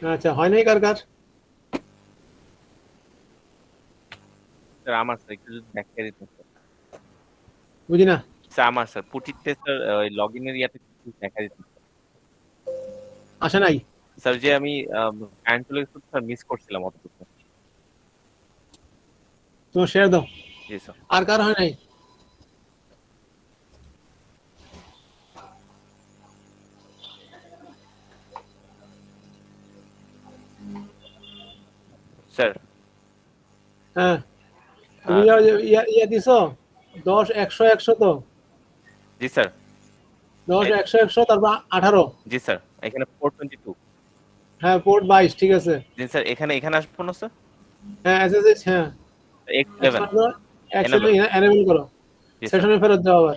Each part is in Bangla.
আচ্ছা, হয় নাই কার কার? স্যার আমার স্যার একটু যদি দেখাই দিতেন স্যার। বুঝি না। স্যার আমার স্যার পুটিতে স্যার ওই লগইনের ইয়াতে একটু দেখাই দিতেন স্যার। আসে নাই? স্যার যে আমি কারেন্ট স্যার মিস করছিলাম অতটুকু। তোমার শেয়ার দাও। জি স্যার। আর কার হয় নাই? স্যার হ্যাঁ, তুমি ইয়া দিছো 10 100 100 তো? জি স্যার। 10 100 100 তারপর 18। জি স্যার এখানে 422। হ্যাঁ, পোর্ট 22 ঠিক আছে। জি স্যার এখানে এখানে আসবো না স্যার? হ্যাঁ, এসএসএইচ হ্যাঁ। X11 এক্সপান্ড করো, এনেবল। এনেবল করো। জি স্যার। সেশনে ফেরত যাও আবার।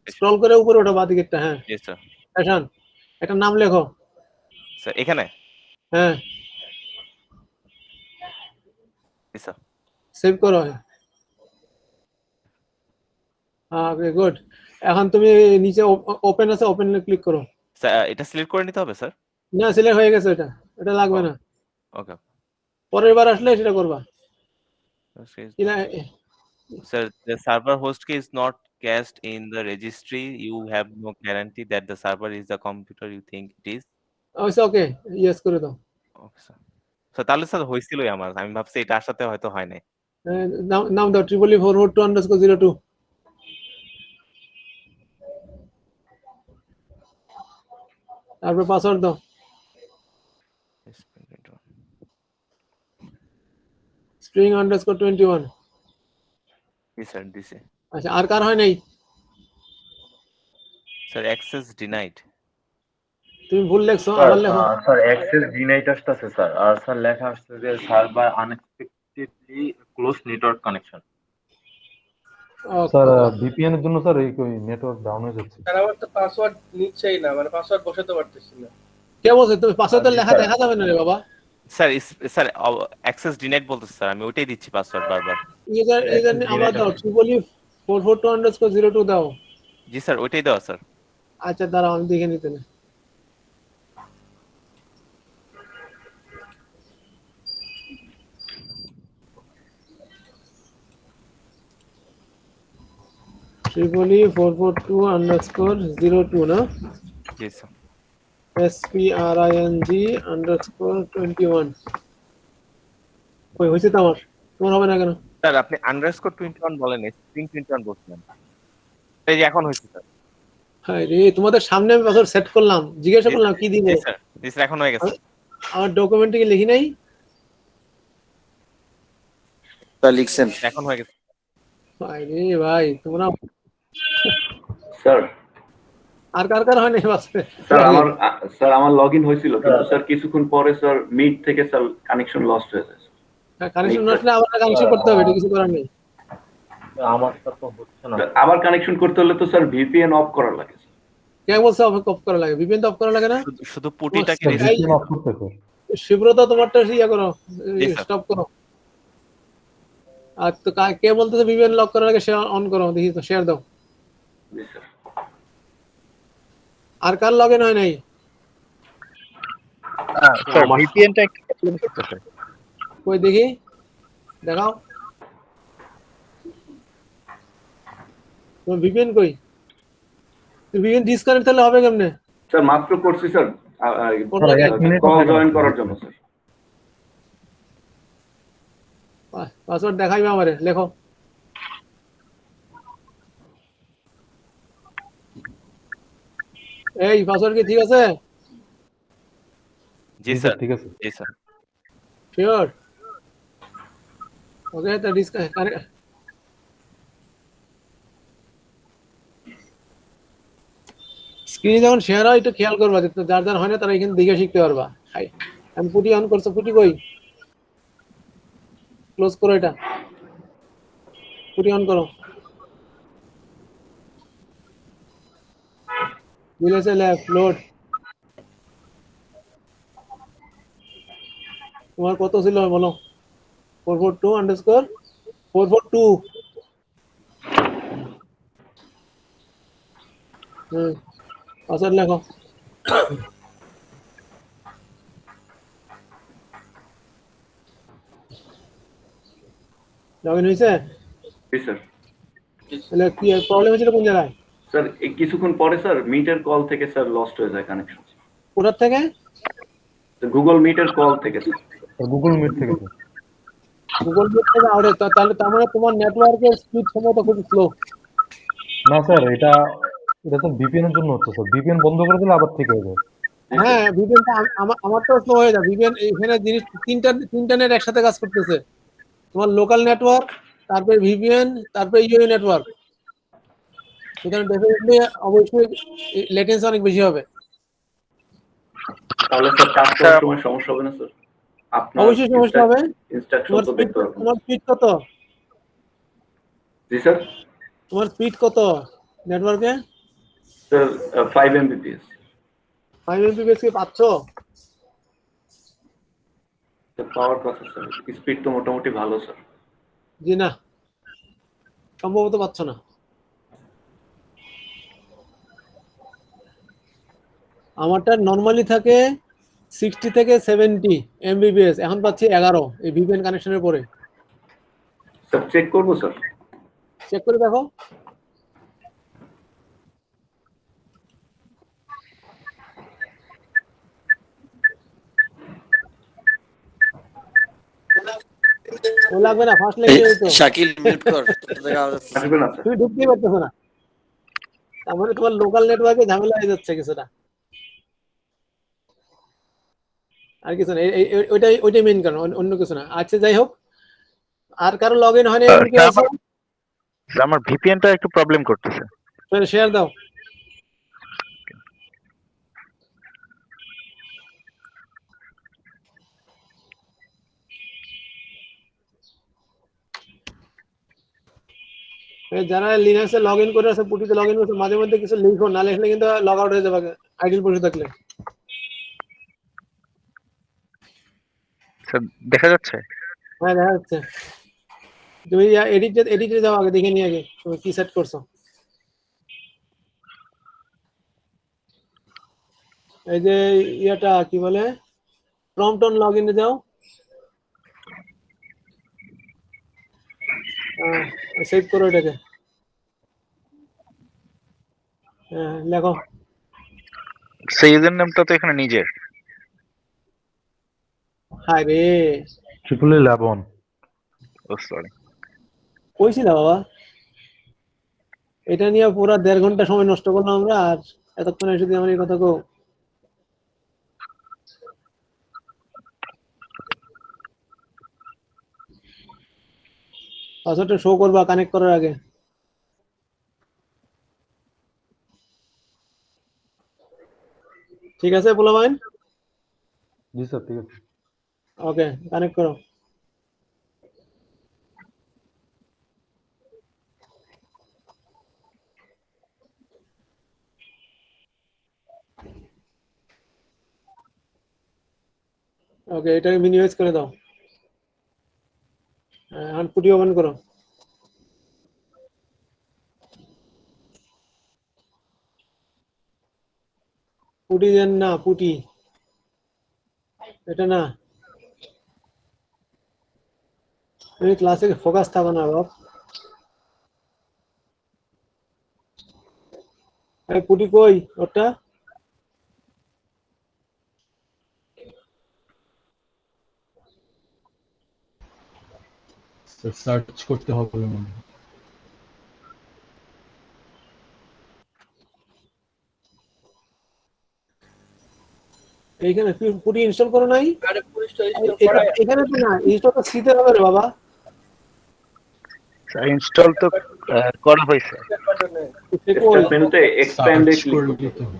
স্ক্রল করে উপরে ওঠো বাঁ দিকেরটা, হ্যাঁ। জি স্যার। সেশন, একটা নাম লেখো। স্যার এখানে? হ্যাঁ, জি স্যার। সেভ করো। ওকে, গুড। এখন তুমি নিচে ওপেন আছে, ওপেনে ক্লিক করো। স্যার এটা সিলেক্ট করে নিতে হবে স্যার? না, সিলেক্ট হয়ে গেছে, এটা এটা ও লাগবে না। ওকে। পরের বার আসলে সেটা করবা। কি না, Sir, the server host key is not cached in the registry. You have no guarantee that the server is the computer you think it is. Okay, yes করে দাও। Okay, sir. So তাহলে স্যার হয়েছিলই আমার। আমি ভাবছি এটার সাথে হয়তো হয় নাই। নাম দাও, 44442_02। তারপর পাসওয়ার্ড দাও। string_21। জি স্যার দিছে। আচ্ছা, আর কার হয় নাই? Sir access denied. তুমি ভুল লেখছো, স্যার আবার লেখো। স্যার অ্যাক্সেস ডিনাইট আসতেছে স্যার, আর স্যার লেখা আসছে যে server unexpectedly close network connection. Sir VPN এর জন্য স্যার এই নেটওয়ার্ক ডাউন হয়ে যাচ্ছে। স্যার আমার তো পাসওয়ার্ড নিচ্ছেই না, মানে পাসওয়ার্ড বসাতে পারতেছি না। কে বলছে তুমি পাসওয়ার্ড জি লেখা স্যার। দেখা যাবে না রে বাবা? স্যার স্যার access denied বলতেছে স্যার। আমি ওইটাই দিচ্ছি পাসওয়ার্ড বারবার। ইউজার অ্যাক্সেস আবার ডিনাইট দাও, আসছে। 442_02 দাও। জি স্যার ওইটাই দেওয়া স্যার। আচ্ছা, দাঁড়াও, আমি দেখে নিতে না। Tripoli 442_02 না? জি স্যার। spring_21। ওই হয়েছে তো আমার, তোমার হবে না কেন? স্যার আপনি _21 বলেন, string 21 বলছিলেন। এই যে এখন হয়েছে স্যার। হ্যাঁ রে, তোমাদের সামনে আমি পাসওয়ার্ড সেট করলাম, জিজ্ঞাসা জি করলাম স্যার। কি দিব। জি স্যার। জি স্যার এখন হয়ে গেছে। আমার ডকুমেন্টে কি লিখি নাই? স্যার লিখছেন। এখন হয়ে গেছে। ভাই রে ভাই, তোমরা স্যার আর কার কার হয় নাই পাসওয়ার্ড? স্যার আমার লগইন হয়েছিল, কিন্তু স্যার কিছুক্ষণ পরে স্যার মিট থেকে স্যার কানেকশন লস্ট হয়ে যায়। কানেকশন না আসলে আবার কানেকশন করতে হবে, এটা কিছু করার নেই। আমারটা তো হচ্ছে না। আবার কানেকশন করতে হলে তো স্যার ভিপিএন অফ করা লাগে। কে বলছে অফ করা লাগে? ভিপিএন তো অফ করা লাগে না। শুধু পুটিটাকে স্যার রিসেট ভিপিএন অফ করতে স্যার। শিব্রত তোমারটা ইয়া করো, জি স্যার। স্টপ করো। আর তো কে বলতেছে ভিপিএন লক করার আগে সে অন করো, দেখি তো, শেয়ার দাও। জি স্যার। আর কার লগইন হয় নাই? স্যার ভিপিএনটা একটু প্রবলেম করতেছে। কই দেখি, দেখাও তোমার ভিপিএন কই? ভিপিএন ডিসকানেক্ট তাহলে হবে কেমনে? স্যার মাত্র করছি sir, sir 1 minute call join করার জন্য স্যার। পাসওয়ার্ড দেখাইবে আমারে, লেখো। এই পাসওয়ার্ড কি ঠিক আছে? জি স্যার। ঠিক আছে। জি স্যার। শিওর? ওকে, তো ডিসকানেক্ট। স্ক্রিনে যখন শেয়ার হয় একটু খেয়াল করবা, যার যার হয় না তারা এখানে দেখে শিখতে পারবা। আমি পুটি অন করছো, পুটি কই? ক্লোজ করো এটা, পুটি অন করো। ভিলেজে লেফট লোড। তোমার কত ছিল বলো? 442_442। পাসওয়ার্ড লেখো। লগ ইন হয়েছে? জি স্যার। তাহলে কি প্রবলেম হয়েছিল কোন জায়গায়? স্যার এই কিছুক্ষণ পরে স্যার মিটের কল থেকে স্যার লস্ট হয়ে যায় কানেকশন। কোথার থেকে? গুগল মিটের কল থেকে স্যার। গুগল মিট থেকে স্যার। গুগল মিট থেকে আউটে, তাহলে তার মানে তোমার নেটওয়ার্কের স্পিড সম্ভবত খুব স্লো। না স্যার, এটা তো ভিপিএন এর জন্য হচ্ছে স্যার। ভিপিএন বন্ধ করে দিলে আবার ঠিক হয়ে যায়। হ্যাঁ, ভিপিএনটা আমার তো স্লো হয়ে যায়। ভিপিএন এখানে জিনিস তিনটা নেট একসাথে কাজ করতেছে। তোমার লোকাল নেটওয়ার্ক, তারপরে ভিপিএন, তারপরে ইউএ নেটওয়ার্ক। সুতরাং ডেফিনেটলি অবশ্যই লেটেন্সি অনেক বেশি হবে। তাহলে স্যার কাজ করার সময় সমস্যা হবে না স্যার? আপনার অবশ্যই সমস্যা হবে। ইনস্ট্রাকশন তোমার তো দেখতে পারবেন। তোমার স্পিড কত? জি স্যার। তোমার স্পিড কত নেটওয়ার্কে? Sir 5 Mbps। 5 Mbps কি পাচ্ছ? পাওয়ার কথা স্যার, স্পিড তো মোটামুটি ভালো স্যার। জি না, সম্ভবত পাচ্ছ না। আমারটা নরমালি থাকে 60 থেকে 70 Mbps, এখন পাচ্ছি 11 এই ভিপিএন কানেকশনের পরে। স্যার চেক করবো স্যার? চেক করে দেখো। ও লাগবে না, ফার্স্ট লেগে তো শাকিল মিউট কর, তোর থেকে আওয়াজ আসছে। আসবে না স্যার? তুমি ঢুকতেই পারতেছো না। তার মানে তোমার লোকাল নেটওয়ার্কে ঝামেলা হয়ে যাচ্ছে কিছুটা। আর কিছু না, ওইটাই মেইন কারণ, অন্য কিছু না। আচ্ছা যাই হোক, আর কারো লগ ইন হয়নি এমন কি আছে? আমার ভিপিএনটা একটু প্রবলেম করতেছে। শেয়ার দাও। যারা লিনাক্সে লগ ইন করে আছে, পুটিতে লগ ইন করছে, মাঝে মধ্যে কিছু লিখো, না লিখলে কিন্তু লগ আউট হয়ে যাবে আইডিল বসে থাকলে। স্যার দেখা যাচ্ছে? হ্যাঁ দেখা যাচ্ছে। তুমি এডিটে যাও, আগে দেখে নিয়ে আগে তুমি কি সেট করছো। এই যে ইয়াটা কি বলে, প্রম্পট অন লগ ইনে যাও, সেভ করো এটাকে। হ্যাঁ লেখো। সেই ইউজার নামটা তো এখানে নিজের। হায় রে, 1111। ও সরি। কইছি না বাবা, এটা নিয়ে পুরো 1.5 ঘন্টা সময় নষ্ট করলাম আমরা, আর এতক্ষণ এসে দিয়ে আমার এই কথা কো। পাসওয়ার্ডটা শো করবা কানেক্ট করার আগে। ঠিক আছে পোলাবাইন? জি স্যার, ঠিক আছে। ওকে, কানেক্ট করো। ওকে, এটাকে মিনিমাইজ করে দাও। এখন পুটি ওপেন করো। পুটি দেন না, পুটি এটা না। তুমি ক্লাসে ফোকাস থাকো না বাপ। পুটি কই ওটা? সার্চ করতে হবে মনে হয়। এইখানে পুটি ইনস্টল করো নাই? আরে পুলিশটা ইনস্টল করা এখানে তো না, ইনস্টল তো সিতে হবে রে বাবা। স্যার ইনস্টল তো করা হয়েছে। বাটনে স্টার্ট মেনুতে এক্সপ্যান্ডে সার্চ ক্লিক করে করতে দিতে হবে। হবে।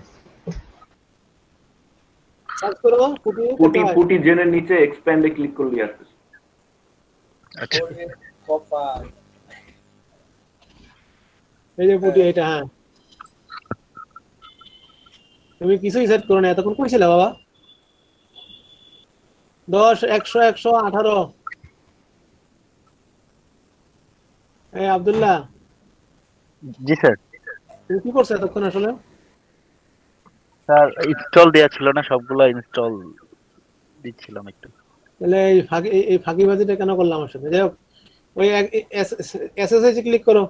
সার্চ করো পুটি। পুটি জেনের নিচে এক্সপ্যান্ডে ক্লিক করলে আসবে। আচ্ছা ওরে কপাল। এই যে পুটি, এটা হ্যাঁ। তুমি কিছুই সেট করো না, এতক্ষণ কইছিলে বাবা। 10 100 118। এই আব্দুল্লাহ, জি স্যার। তুমি কি করছো এতক্ষণ আসলে? স্যার ইনস্টল দেয়া ছিল না, সবগুলো ইনস্টল দিচ্ছিলাম একটু। তাহলে এই ফাঁকিবাজিটা কেন করলাম আমার সাথে? যাই হোক, ওই এসএসএস ক্লিক করো,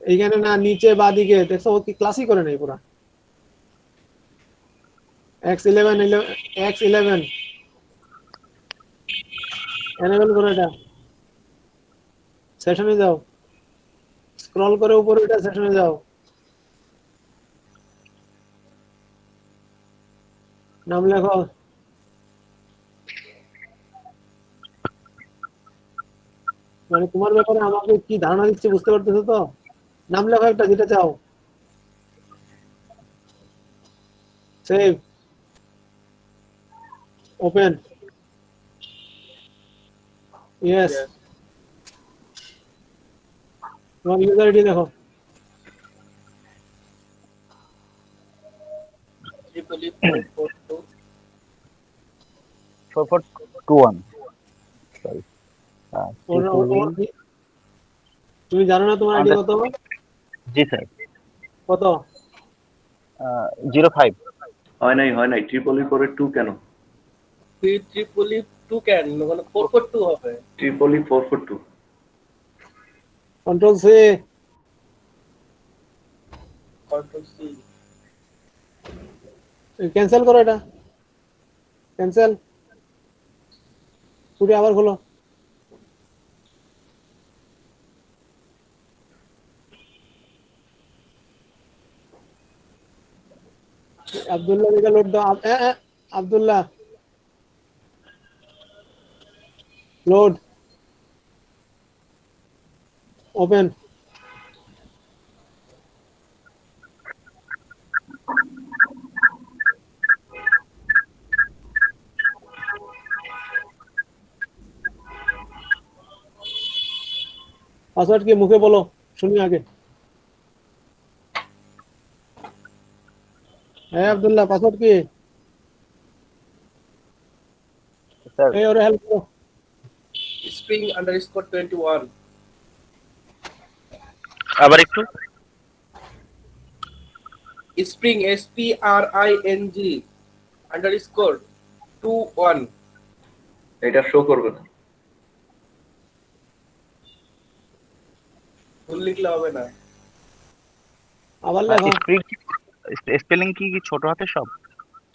এইখানে না নিচে বাদিকে দেখছো, ও কি ক্লাসই করে নাই পুরা। X11 X11 এনেবল করো, এটা সেশনে যাও, স্ক্রল করে উপরে এটা সেশনে যাও, নাম লেখো। মানে তোমার ব্যাপারে আমাকে কি ধারণা দিচ্ছে বুঝতে পারতেছো তো? নাম লেখো একটা, যেটা চাও। Save, open, yes. Yes. তোমার ইউজার আইডি দেখো। Tripoli 442. 4421 সরি তুমি জানো না তোমার আইডি কত? জি স্যার কত? 05 হয় নাই ট্রিপলি 4 কেন? Tripoli 2 কেন মানে 442 হবে? Triply 442। Control C, control C. Cancel করো, এটা ক্যান্সেল, ছুটি আবার খোলো। আব্দুল্লাহ দিকে লোড দাও। Abdullah load, open. পাসওয়ার্ড কি মুখে বলো, শুনি আগে। হ্যাঁ আব্দুল্লাহ, পাসওয়ার্ড কি? স্যার এই ওরে হেল্প করো। Spring_21. আবার একটু Spring SPRING_21 এটা শো করবে না। ভুল লিখলে হবে না। আবার লেখো। স্পেলিং কি কি ছোট হাতে সব?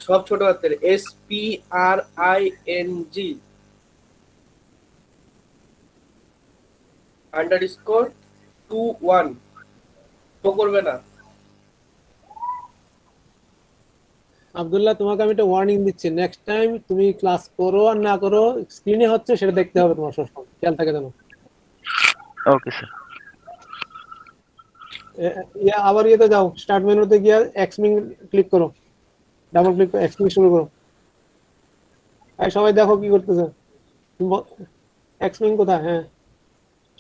সব ছোট হাতের SPRING _21 তো করবে না। আব্দুল্লাহ, তোমাকে আমি একটা ওয়ার্নিং দিচ্ছি, নেক্সট টাইম তুমি ক্লাস করো আর না করো, স্ক্রিনে হচ্ছে সেটা দেখতে হবে তোমার, সবসময় খেয়াল থাকে যেন। ওকে স্যার আবার ইয়েতে যাও, স্টার্ট মেনুতে গিয়ে এক্সমিং ক্লিক করো, ডাবল ক্লিক করে এক্সমিং শুরু করো। আর সবাই দেখো কি করতেছে। এক্সমিং কোথায়? হ্যাঁ,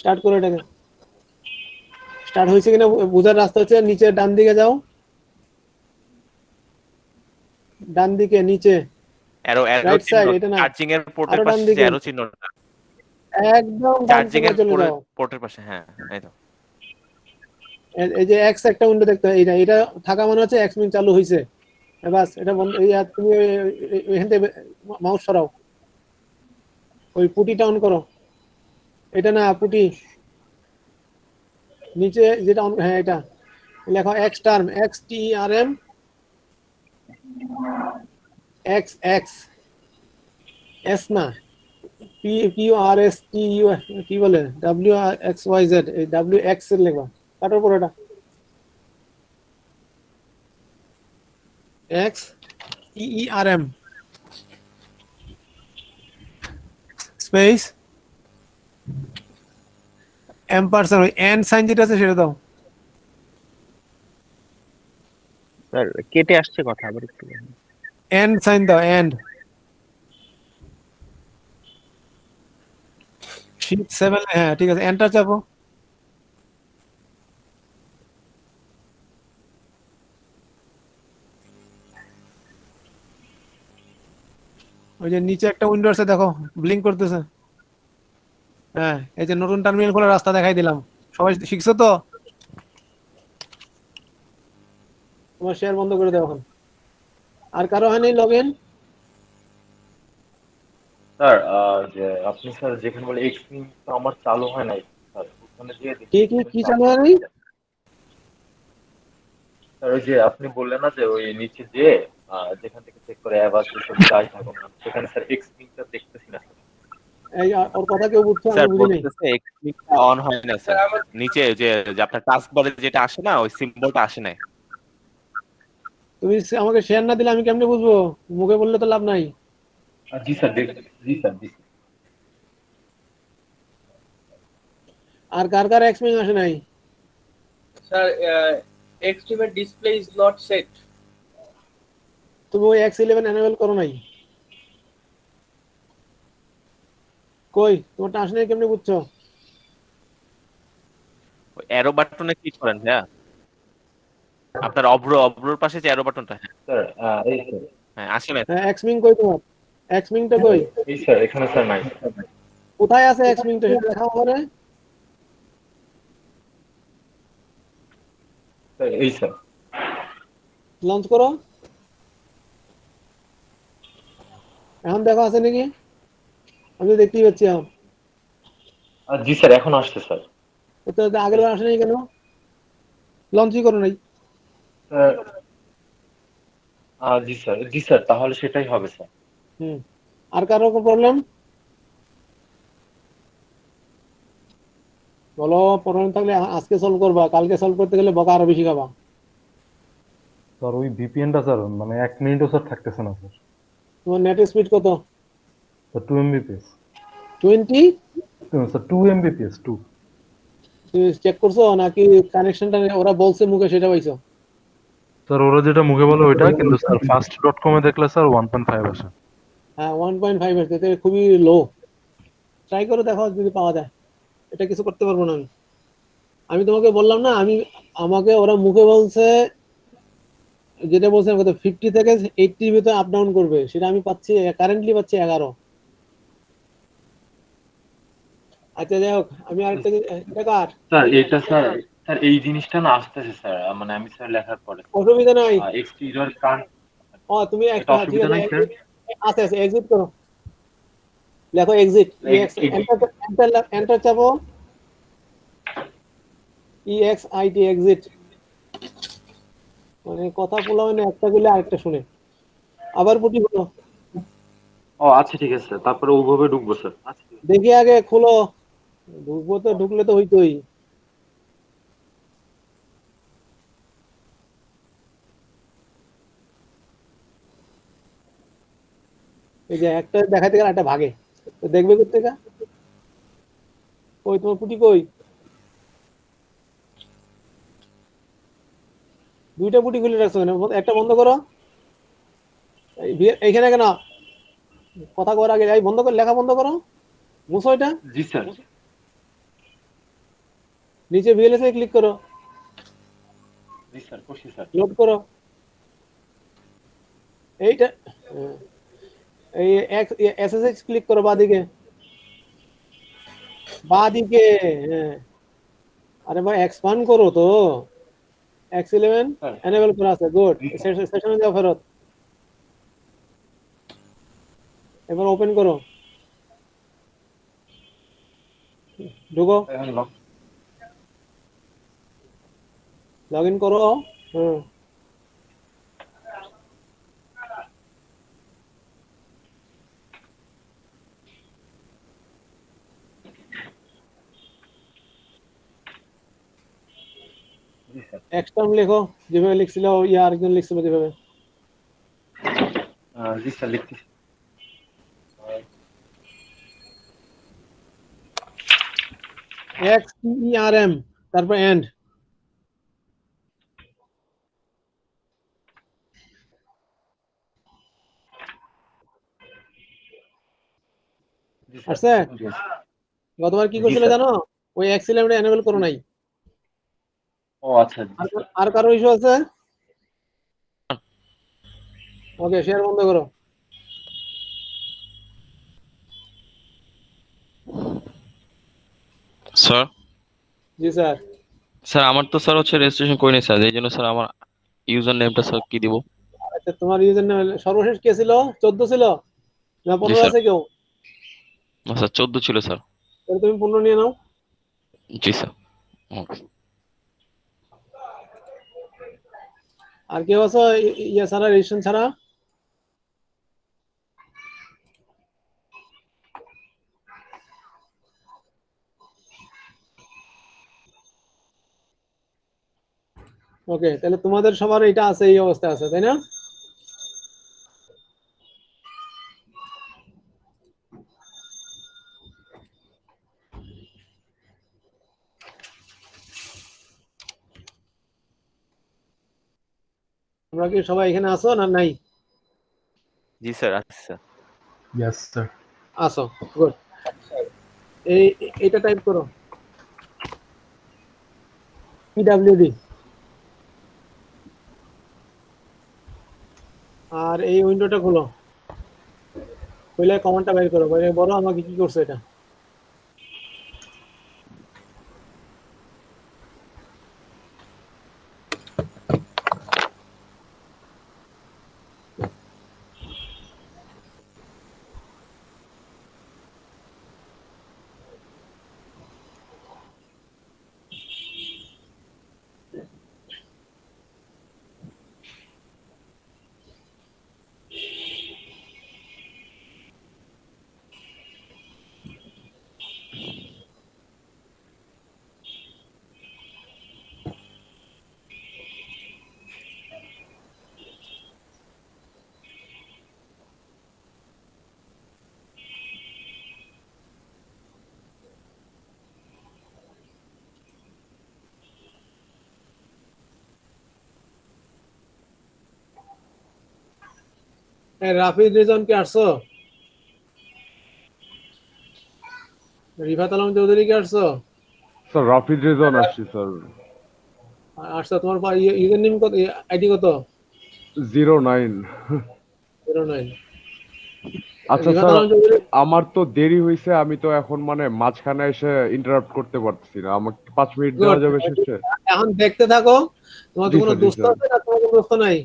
স্টার্ট করো এটাকে। স্টার্ট হয়েছে কিনা বোঝার রাস্তা হচ্ছে নিচে ডান দিকে যাও, ডান দিকে নিচে অ্যারো রাইট সাইড, চিহ্ন, এটা না, চার্জিং এর পোর্টের আরো ডান পাশে যে দিকে, অ্যারো চিহ্নটা, একদম ডান চার্জিং দিকে এর চলে যাও। পোর্টের পাশে, হ্যাঁ এই তো। এই যে এক্স একটা উইন্ডো দেখতে হয়, এটা এটা থাকা মানে হচ্ছে এক্সমিং চালু হয়েছে। বাস, এটা বন্ধ। তুমি এখান থেকে মাউস সরাও, ওই পুটিটা অন করো। এটা না, পুটি নিচে যেটা হ্যাঁ, এটা লেখো x term, XTERM, x x S না, PQRSTU, কি বলে, WXYZ, এই WX এর লেখা, কাটার পর এটা XTERM স্পেস এম্পারসেন্ট, ওই এন্ড সাইন যেটা আছে সেটা দাও। স্যার কেটে আসছে কথা, আবার একটু এন্ড সাইন দাও, এন্ড। শিফট 7, হ্যাঁ ঠিক আছে, এন্টার চাপো। ওই যে নিচে একটা উইন্ডো আছে দেখো, ব্লিঙ্ক করতেছে। হ্যাঁ, এই যে নতুন টার্মিনাল খোলার রাস্তা দেখাই দিলাম। সবাই শিখছো তো? তোমার শেয়ার বন্ধ করে দাও এখন। আর কারো হয়নি লগ ইন? স্যার যে আপনি স্যার যেখানে বলে এক্সপিং তো আমার চালু হয় নাই স্যার, ওখানে যেয়ে দেখি কি চালু হয়নি? স্যার ওই যে আপনি বললেন না যে ওই নিচে যে যেখান থেকে চেক করে অ্যাভাস এসব যাই থাকুক না, সেখানে স্যার এক্সপিংটা দেখতেছি না স্যার। এই ওর কথা কেউ বুঝছো? আমি স্যার বুঝি নাই। বলতেছে এক্সপ্লিকটা অন হয় না স্যার, নিচে যে যে আপনার টাস্ক বারে যেটা আসে না ওই সিম্বলটা আসে না। তুমি আমাকে শেয়ার না দিলে আমি কেমনে বুঝবো? মুখে বললে তো লাভ নাই। জি স্যার জি স্যার জি স্যার। আর কার কার এক্সপিরিয়েন্স আসে নাই? স্যার এক্সট্রিমের ডিসপ্লে ইজ নট সেট। তুমি ওই X11 এনেবল করো নাই? কই তোমারটা আসে নাই, কেমনে বুঝছো? অ্যারো বাটনে ক্লিক করেন, হ্যাঁ আপনার অব্রোর পাশে যে অ্যারো বাটনটা, স্যার এই স্যার হ্যাঁ আসে না। হ্যাঁ, এক্সমিং কই তোমার? এক্সমিংটা কই? এই স্যার এখানে স্যার নাই স্যার। কোথায় আছে এক্সমিংটা সেটা দেখাও আমারে। স্যার এই স্যার লঞ্চ করো। এখন দেখো আছে নাকি? আমি তো দেখতেই পাচ্ছি এখন। জি স্যার এখন আসছে স্যার। তো আগের বার আসে নাই কেন? লঞ্চই করো নাই। স্যার জি স্যার তাহলে সেটাই হবে স্যার। হুম। আর কারো কোনো প্রবলেম? বলো, প্রবলেম থাকলে আজকে সলভ করবা, কালকে সলভ করতে গেলে বকা আরো বেশি খাবা। স্যার ওই ভিপিএনটা স্যার মানে 1 মিনিটও স্যার থাকতেছে না স্যার। তোমার নেট স্পিড কত? Sir 2 Mbps. 20? Sir 2 Mbps 2। তুমি চেক করছো নাকি কানেকশনটা ওরা বলছে মুখে সেটা পাইছো? স্যার ওরা যেটা মুখে বলে ওইটা, কিন্তু স্যার fast.com এ দেখলে স্যার 1.5 আসে। হ্যাঁ 1.5 আসছে, এটা খুবই লো। ট্রাই করে দেখো যদি পাওয়া যায়। এটা কিছু করতে পারবো না আমি। আমি তোমাকে বললাম না, আমাকে ওরা মুখে বলছে, যেটা বলছিলাম কত 50 থেকে 80 এর ভিতরে আপ ডাউন করবে, সেটা আমি পাচ্ছি কারেন্টলি পাচ্ছি 11। আচ্ছা যাই হোক, আমি আরেকটা এটা কার? স্যার এটা স্যার স্যার এই জিনিসটা না আসতেছে স্যার, মানে আমি স্যার লেখার পরে অসুবিধা নাই। এক্সটেরিয়র কান ও তুমি এটা একটা, ঠিক অসুবিধা আছে, নাই স্যার। আছে আছে, এক্সিট করো। লেখো এক্সিট, এন্টার চাপো, EXIT এক্সিট। মানে কথা বলা হয় না, একটা গুলো আরেকটা শুনে। আবার পুটি হলো। ও আচ্ছা ঠিক আছে স্যার, তারপরে ওইভাবে ঢুকবো স্যার। আচ্ছা ঠিক আছে। দেখি আগে খুলো। ঢুকবো তো, ঢুকলে তো হইতোই। এই যে একটা দেখাতে গেলে একটা ভাগে, তো দেখবে করতে গা। ওই তোমার পুটি কই? দুইটা পুটি খুলে রাখছো কেন? একটা বন্ধ করো। এইখানে কেন কথা করার আগে এই বন্ধ করে, লেখা বন্ধ করো, মুছো এটা। জি স্যার নিচে VLSI ক্লিক করো, জি স্যার খুশি স্যার। লোড করো এইটা। এই SSX ক্লিক করো বাদিকে, বাদিকে। হ্যাঁ, আরে ভাই এক্সপান্ড করো তো। X11 স্যার এনেবল করা আছে, গুড। জি স্যার। সেশনে যাও ফেরত। এবার ওপেন করো, ঢুকো, এখন লক। লগ ইন করো। হুম। জি স্যার এক্সটার্ম লেখো যেভাবে লিখছিল, আরেকজন লিখছিল যেভাবে। জি স্যার লিখতেছি। XTERM, তারপর এন্ড। জি স্যার আসছে? জি স্যার। গতবার কি জি করছিল স্যার। জানো? ওই X11 এনেবল করো নাই। ও আচ্ছা জি স্যার। আর কারো ইস্যু আছে? ওকে, শেয়ার বন্ধ করো। স্যার জি স্যার। স্যার আমার তো স্যার হচ্ছে রেজিস্ট্রেশন করিনি স্যার, এই জন্য স্যার আমার ইউজার নেমটা স্যার কি দিব? আচ্ছা, তোমার ইউজার নেম সর্বশেষ কে ছিল? 14 ছিল না জি 15 স্যার, আছে কেউ? না স্যার 14 ছিল স্যার। তাহলে তুমি 15 নিয়ে নাও। জি স্যার। ওকে। আর কেউ আছো ইয়ে ছাড়া, রেজিস্ট্রেশন ছাড়া? ওকে, তাহলে তোমাদের সবার এটা আছে, এই অবস্থা আছে, তাই না? তোমরা কি সবাই এখানে আছো না নাই? জি স্যার, আচ্ছা স্যার। Yes sir. আছো, গুড। এই এটা টাইপ করো, পিডব্লিউডি, আর এই উইন্ডোটা খোলো, খুলে কমান্ডটা বের করো, বাইরে বলো আমাকে কি করছে এটা। রাফিদ রেজন কি আসছো? রিফাত আলম চৌধুরী কি আসছো? স্যার রাফিদ রেজান আসছি স্যার। আসছো, তোমার ইউজার নেম কত, আইডি কত? 09। 09। আচ্ছা রিফাত স্যার, আলম চৌধুরী, আমার তো দেরি হয়েছে, আমি তো এখন মানে মাঝখানে এসে ইন্টারাপ্ট করতে পারতেছি না, আমাকে 5 মিনিট দেওয়া good. যাবে শেষে? এখন দেখতে থাকো। তোমার তো জি কোনো স্যার, জি দোস্ত স্যার। আছে না, তোমার কোনো দোস্ত নাই?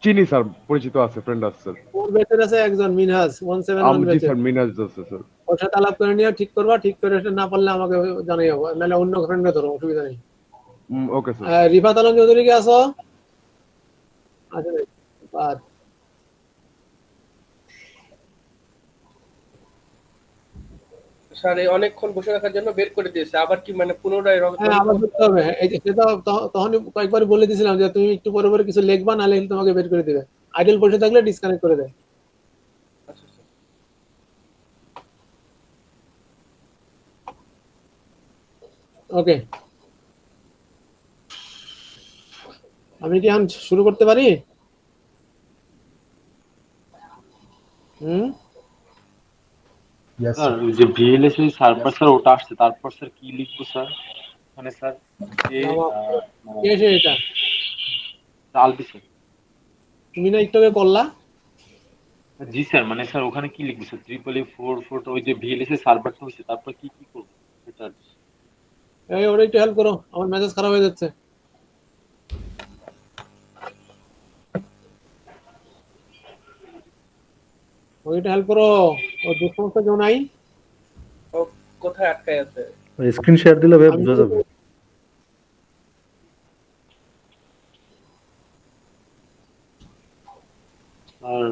চিনি স্যার, পরিচিত আছে, ফ্রেন্ড আছে স্যার। তোমার ব্যাচের আছে একজন, মিনহাজ 171 জি ব্যাচের। স্যার, মিনাজ আছে স্যার। ওর সাথে আলাপ করে নিয়ে ঠিক করবা, ঠিক করে এটা না পারলে আমাকে জানাইও, নাহলে অন্য ফ্রেন্ডকে ধরো, অসুবিধা নেই। Okay sir. রিফাত আলম চৌধুরী কি আছো? আচ্ছা, বাদ। স্যার এই অনেকক্ষণ বসে রাখার জন্য বের করে দিয়েছে, আবার কি মানে পুনরায় হ্যাঁ, আবার করতে হবে। এই যে সেটা তখন কয়েকবার বলে দিয়েছিলাম যে তুমি একটু পরে পরে কিছু লিখবা, নাহলে তোমাকে বের করে দিবে। আইডল বসে থাকলে ডিসকানেক্ট করে দেয়। আচ্ছা, আচ্ছা। ওকে, আমি কি এখন শুরু করতে পারি? হুম, ইয়েস স্যার স্যার। ওই যে ভিএলএসআই সার্ভার স্যার ওটা আসছে, তারপর স্যার কি লিখবো স্যার? মানে স্যার যে কে এসে এটা? আলবি স্যার। তুমি না একটু আগে করলা? জি স্যার, মানে স্যার ওখানে কি লিখবো স্যার? 444 ওই যে ভিএলএসআই সার্ভারটা হয়েছে, তারপর কি কি করবো এটা? এই ওরা একটু হেল্প করো, আমার মেসেজ খারাপ হয়ে যাচ্ছে। ওইটা হেল্প করো, ও দুঃসমস্যা কেউ নাই? ও কোথায় আটকায় আছে? স্ক্রিন শেয়ার দিলে ভাই আমি বোঝা যাবে। স্যার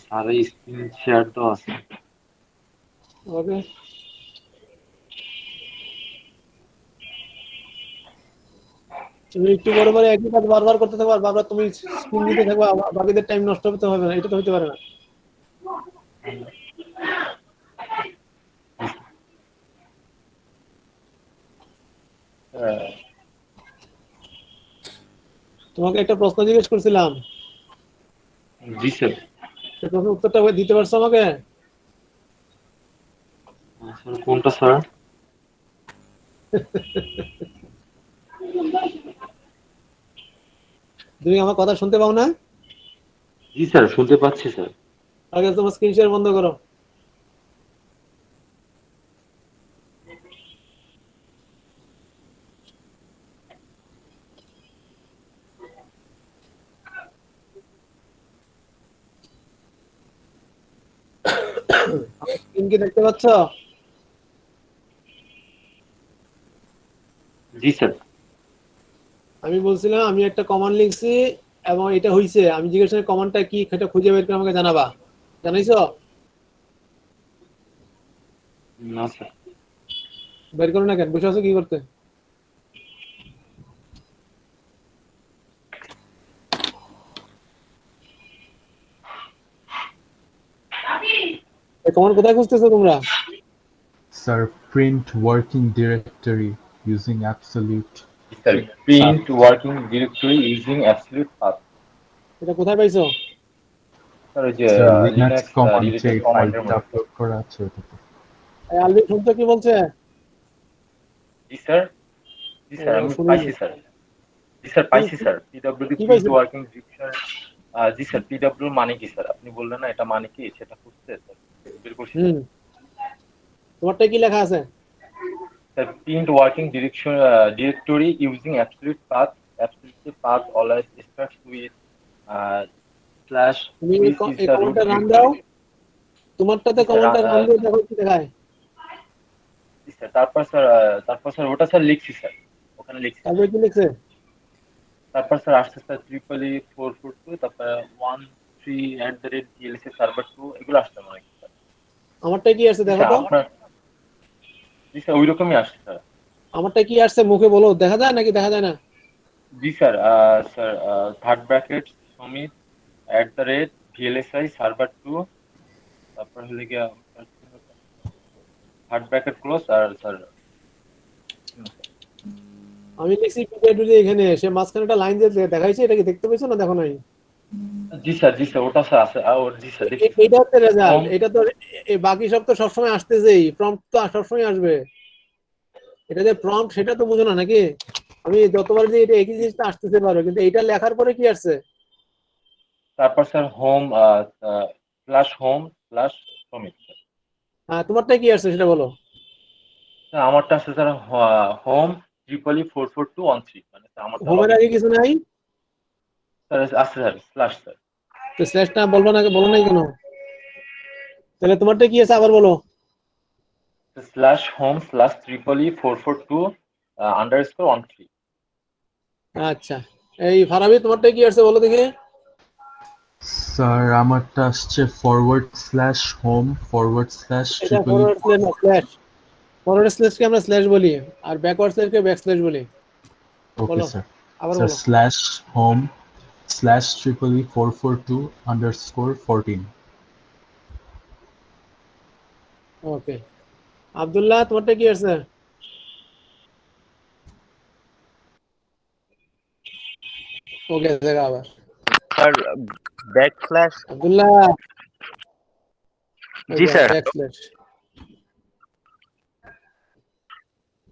স্যারের স্ক্রিন শেয়ার তো আছে। ওকে, তুমি একটু পরে পরে একই কাজ বারবার করতে থাকো, আর বারবার তুমি স্ক্রিন দিতে থাকো, বাকিদের টাইম নষ্ট করতে হবে না, এটা তো হতে পারে না। তোমাকে একটা প্রশ্ন জিজ্ঞেস করছিলাম, জি স্যার। সেই প্রশ্নের উত্তরটা দিতে পারছো আমাকে? স্যার কোনটা স্যার? তুমি আমার কথা শুনতে পাও না? জি স্যার, শুনতে পাচ্ছি স্যার। আগে তোমার স্ক্রিন শেয়ার বন্ধ করো। স্ক্রিন কি দেখতে পাচ্ছ? জি স্যার। আমি বলছিলাম আমি একটা কমান্ড লিখছি এবং এটা হইছে, আমি জিজ্ঞেস করি কমান্ডটা কি, সেটা খুঁজে বের করে আমাকে জানাবা। জানাইছো? না স্যার। বের করো না কেন, বসে আছো কি করতে? কমান্ড কোথায় খুঁজতেছো তোমরা? Sir, print working directory using absolute. Sir print working directory using absolute path. এটা কোথায় পাইছো? স্যার ওই যে Sir, Linux Linux command related এই কমান্ডের ফাইলটা মধ্যে। আপলোড করা আছে ওটাতে। আলবি শুনছো কি বলছে? জি স্যার। জি স্যার আমি শুনি। পাইছি স্যার। জি স্যার পাইছি স্যার। পিডব্লিউডি কি প্রিন্ট পাইছেন? Working directory. জি স্যার পিডব্লিউ মানে কি স্যার? আপনি বললেন না এটা মানে কি, সেটা খুঁজতে স্যার বের করছি। হুম, তোমারটা কি লেখা আছে? Sir print working directory using absolute path. Absolute path always starts with slash তুমি হুইচ ইজ এই দ্য রুট কমান্ডটা রান ডিরেক্টরি। দাও, তোমারটাতে কমান্ডটা রান দিয়ে দেখো কি দেখায়। স্যার তারপর স্যার ওটা স্যার লিখছি স্যার, ওখানে লিখছি। তারপরে কি লিখছে? তারপর স্যার আসছে স্যার 442, তারপর 13 @DLSA-server2 এগুলো আসছে মনে হয় স্যার। আমারটা কি আসছে দেখো স্যার তো। আপনার জি স্যার ওই রকমই আসছে স্যার। আমারটা কি আসছে মুখে বলো, দেখা যায় নাকি দেখা যায় না? জি sir sir third bracket Samit @VLSI-server2, তারপর হলে গিয়া থার্ড ব্র্যাকেট ক্লোজ আর স্যার। আমি লিখছি পিডব্লিউডি এখানে, সে মাঝখানে একটা লাইন দিয়ে দেখাইছে, এটা কি দেখতে পেয়েছো না দেখো নাই? জি স্যার ওটা স্যার আছে। আর জি স্যার দেখছি স্যার। এইটা হচ্ছে রেজাল্ট, Home- এটা তো বাকি সব তো সবসময় আসতেছেই, প্রম্পট তো সবসময় আসবে। এটা যে প্রম্পট সেটা তো বুঝো না নাকি? আমি যতবার যে এটা একই জিনিসটা আসতেছে পারো, কিন্তু এইটা লেখার পরে কি আসছে? তারপর স্যার হোম সমিত। তোমারটা কি আসছে সেটা বলো। স্যার আমারটা আছে স্যার হোম 44213, মানে স্যার আমারটা হোমের লগে আগে কিছু নাই? স্যার আছে স্যার স্ল্যাশ স্যার। তো স্ল্যাশটা বলবো না, বলো নাই কেন? তাহলে তোমারটা কি আছে আবার বলো। Slash home slash 44213। আচ্ছা, এই ফারাবি তোমারটা কি আসছে বলো দেখি। স্যার আমারটা আসছে /home// এটা ফরওয়ার্ড স্ল্যাশ না, স্ল্যাশ। ফরওয়ার্ড স্ল্যাশকে আমরা স্ল্যাশ বলি, আর ব্যাকওয়ার্ড স্ল্যাশকে ব্যাক স্ল্যাশ বলি। ওকে বলো স্যার। আবার স্যার বলো। /home/442_14। ওকে, আব্দুল্লাহ তোমারটা কি আসছে? ওকে দেখা আবার। Sir backslash. আব্দুল্লাহ জি স্যার। ব্যাক স্ল্যাশ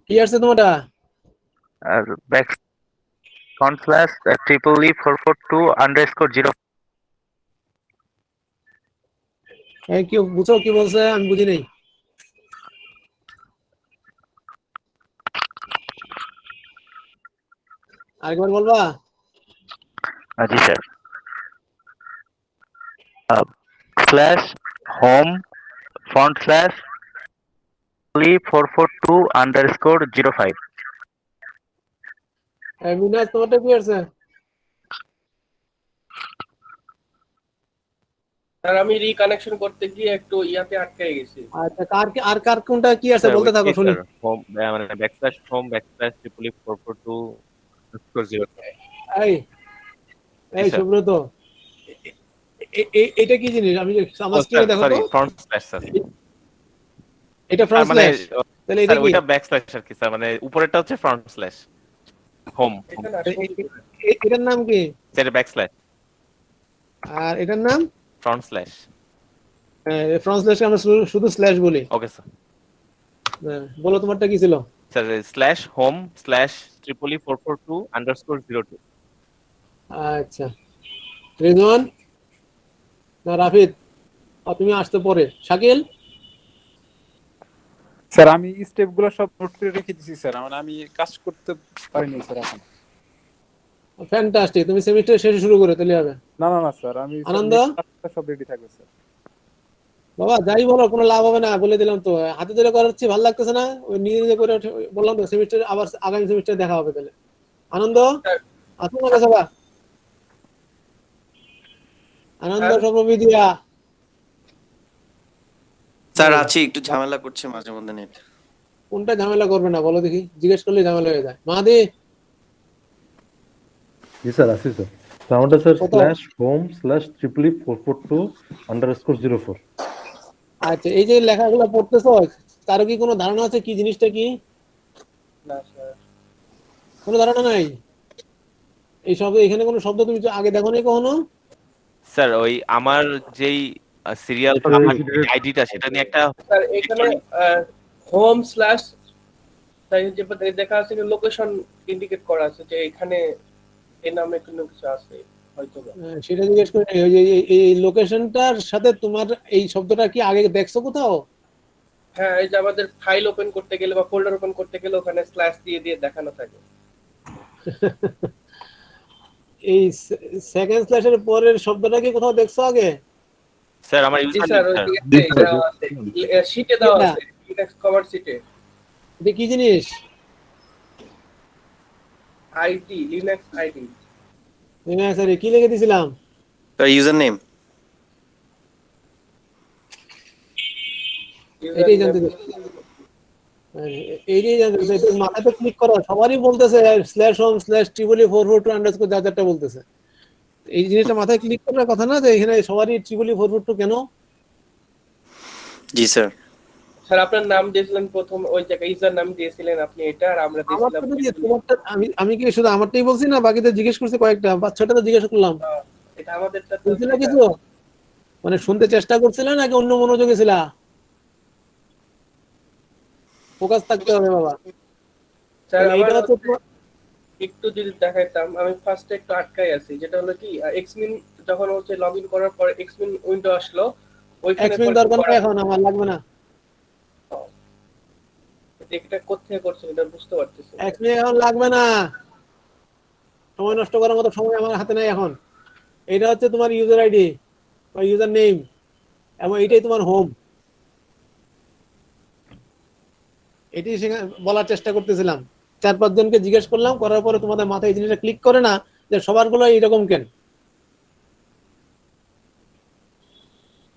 কি আসছে তোমারটা? আর ব্যাক /442_0। এই কি বুঝো কি বলছে, আমি বুঝি নাই। আরেকবার বলবা? জি স্যার। Slash home /442_05। মিনাজ তোমারটা কি আসছে? স্যার আমি রিকানেকশন করতে গিয়ে একটু ইয়াতে আটকে গেছি। আচ্ছা, কার কোনটা কি আছে স্যার বলতে থাকো শুনি। স্যার হোম মানে /home/442_0। এই জি স্যার। সুব্রত, এইটা কি জিনিস? আমি আমার স্ক্রিনে দেখো তো। Sorry, front slash sir. এটা ফ্রন্ট মানে স্ল্যাশ, তাহলে এটা স্যার কি? ওইটা ব্যাক স্ল্যাশ আর কি স্যার, মানে উপরেরটা হচ্ছে ফ্রন্ট স্ল্যাশ হোম। এখানে আসবো কি করে? এটার নাম কি? স্যার ব্যাক স্ল্যাশ আর এটার নাম? Front slash. ফ্রন্ট স্ল্যাশকে আমরা শুধু স্ল্যাশ বলি। Okay sir. বলো তোমারটা কি ছিল? Sir /home/442_02। আচ্ছা, রিজওয়ান না রাফিদ, তুমি আসতে পরে। শাকিল? স্যার আমি স্টেপগুলো সব নোট করে রেখে দিয়েছি স্যার, মানে আমি কাজ করতে পারিনি স্যার এখন। ফ্যান্টাস্টিক, তুমি সেমিস্টার শেষে শুরু করে তাহলে হবে। না স্যার আমি আনন্দ? সব রেডি থাকবে স্যার। বাবা যাই বলো কোনো লাভ হবে না, বলে দিলাম তো, হাতে ধরে করাচ্ছি ভালো লাগতেছে না, ওই নিজে নিজে করে বললাম তো, সেমিস্টার আবার আগামী সেমিস্টারে দেখা হবে তাহলে। আনন্দ আছো না সবা? আনন্দ স্যার সর্ববিদিয়া স্যার আছি, একটু ঝামেলা করছে মাঝে মধ্যে নেট। কোনটা ঝামেলা করবে না বলো দেখি, জিজ্ঞেস করলে ঝামেলা হয়ে যায়। মাহাদি জি স্যার, আছি স্যার। আমারটা স্যার কত? /home/442_04। আচ্ছা, এই যে লেখাগুলো পড়তেছো, কারো কি কোনো ধারণা আছে কি জিনিসটা কি? না স্যার, কোনো ধারণা নাই? এই শব্দ, এখানে কোনো শব্দ তুমি আগে দেখো নি কখনো? স্যার ওই আমার যেই সিরিয়াল স্যার আমার এই যে আইডিটা সেটা নিয়ে একটা স্যার এখানে হোম স্ল্যাশ যে দেখা আছে লোকেশন ইন্ডিকেট করা আছে যে এখানে এই নামে কোনো কিছু আছে হয়তো বা। সেটা জিজ্ঞেস করি নাই। ওই যে এই লোকেশনটার সাথে তোমার এই শব্দটা কি আগে দেখছো কোথাও? হ্যাঁ, এই যে আমাদের ফাইল ওপেন করতে গেলে বা ফোল্ডার ওপেন করতে গেলে ওখানে স্ল্যাশ দিয়ে দিয়ে দেখানো থাকে। এই সেকেন্ড স্ল্যাশের পরের শব্দটা কি কোথাও দেখছো আগে? স্যার আমার জি ইউজার স্যার, নেম ওই স্যার। যে শীটে দেওয়া এটা আছে, লিনাক্স কভার শীটে এটা কি জিনিস? ID, Linux ID. স্যার কি লিখে দিছিলাম? Sir user name. এটাই জানতে চাই। এইটাই জানতে চাই, তুমি মাথাতে ক্লিক করো, সবারই বলতেছে /home/442_, যা যারটা বলতেছে। এই জিনিসটা মাথায় ক্লিক করার কথা না, যে এখানে সবারই 442 কেন? জি স্যার। স্যার আপনার নাম দিয়েছিলেন প্রথম, ওই জায়গায় ইউজার নাম দিয়েছিলেন আপনি এটা, আর আমরা দিয়েছিলাম আমারটা দিয়ে তোমারটা, আমি কি শুধু আমারটাই বলছি না, বাকিদের জিজ্ঞেস করছি, কয়েকটা 5-6টা তো জিজ্ঞেস করলাম। এটা আমাদেরটা তো শুনছিলে কিছু? মানে শুনতে চেষ্টা করছিলে নাকি অন্য মনোযোগে ছিলা? ফোকাস থাকতে হবে বাবা। স্যার তাহলে আমার এইটা হচ্ছে তোমার, একটু যদি দেখাইতাম, আমি ফার্স্টে একটু আটকাই আছি, যেটা হলো কি এক্সমিন যখন হচ্ছে লগইন করার পর এক্সমিন উইন্ডো আসলো, ওইখানে এক্সপ্লেইন দরকার নেই এখন, আমার লাগবে না। এটা কোথায় করছেন এটা বুঝতে পারতেছি না। এক্সপ্লেইন এখন লাগবে না, সময় নষ্ট করার মতো সময় আমার হাতে নাই এখন। এটা হচ্ছে তোমার ইউজার আইডি বা ইউজার নেম, এবং এইটাই তোমার হোম। এটাই সেখানে বলার চেষ্টা করতেছিলাম। 4-5 জনকে জিজ্ঞেস করলাম, করার পরে তোমাদের মাথায় এই জিনিসটা ক্লিক করে না যে সবার গুলো এইরকম কেন?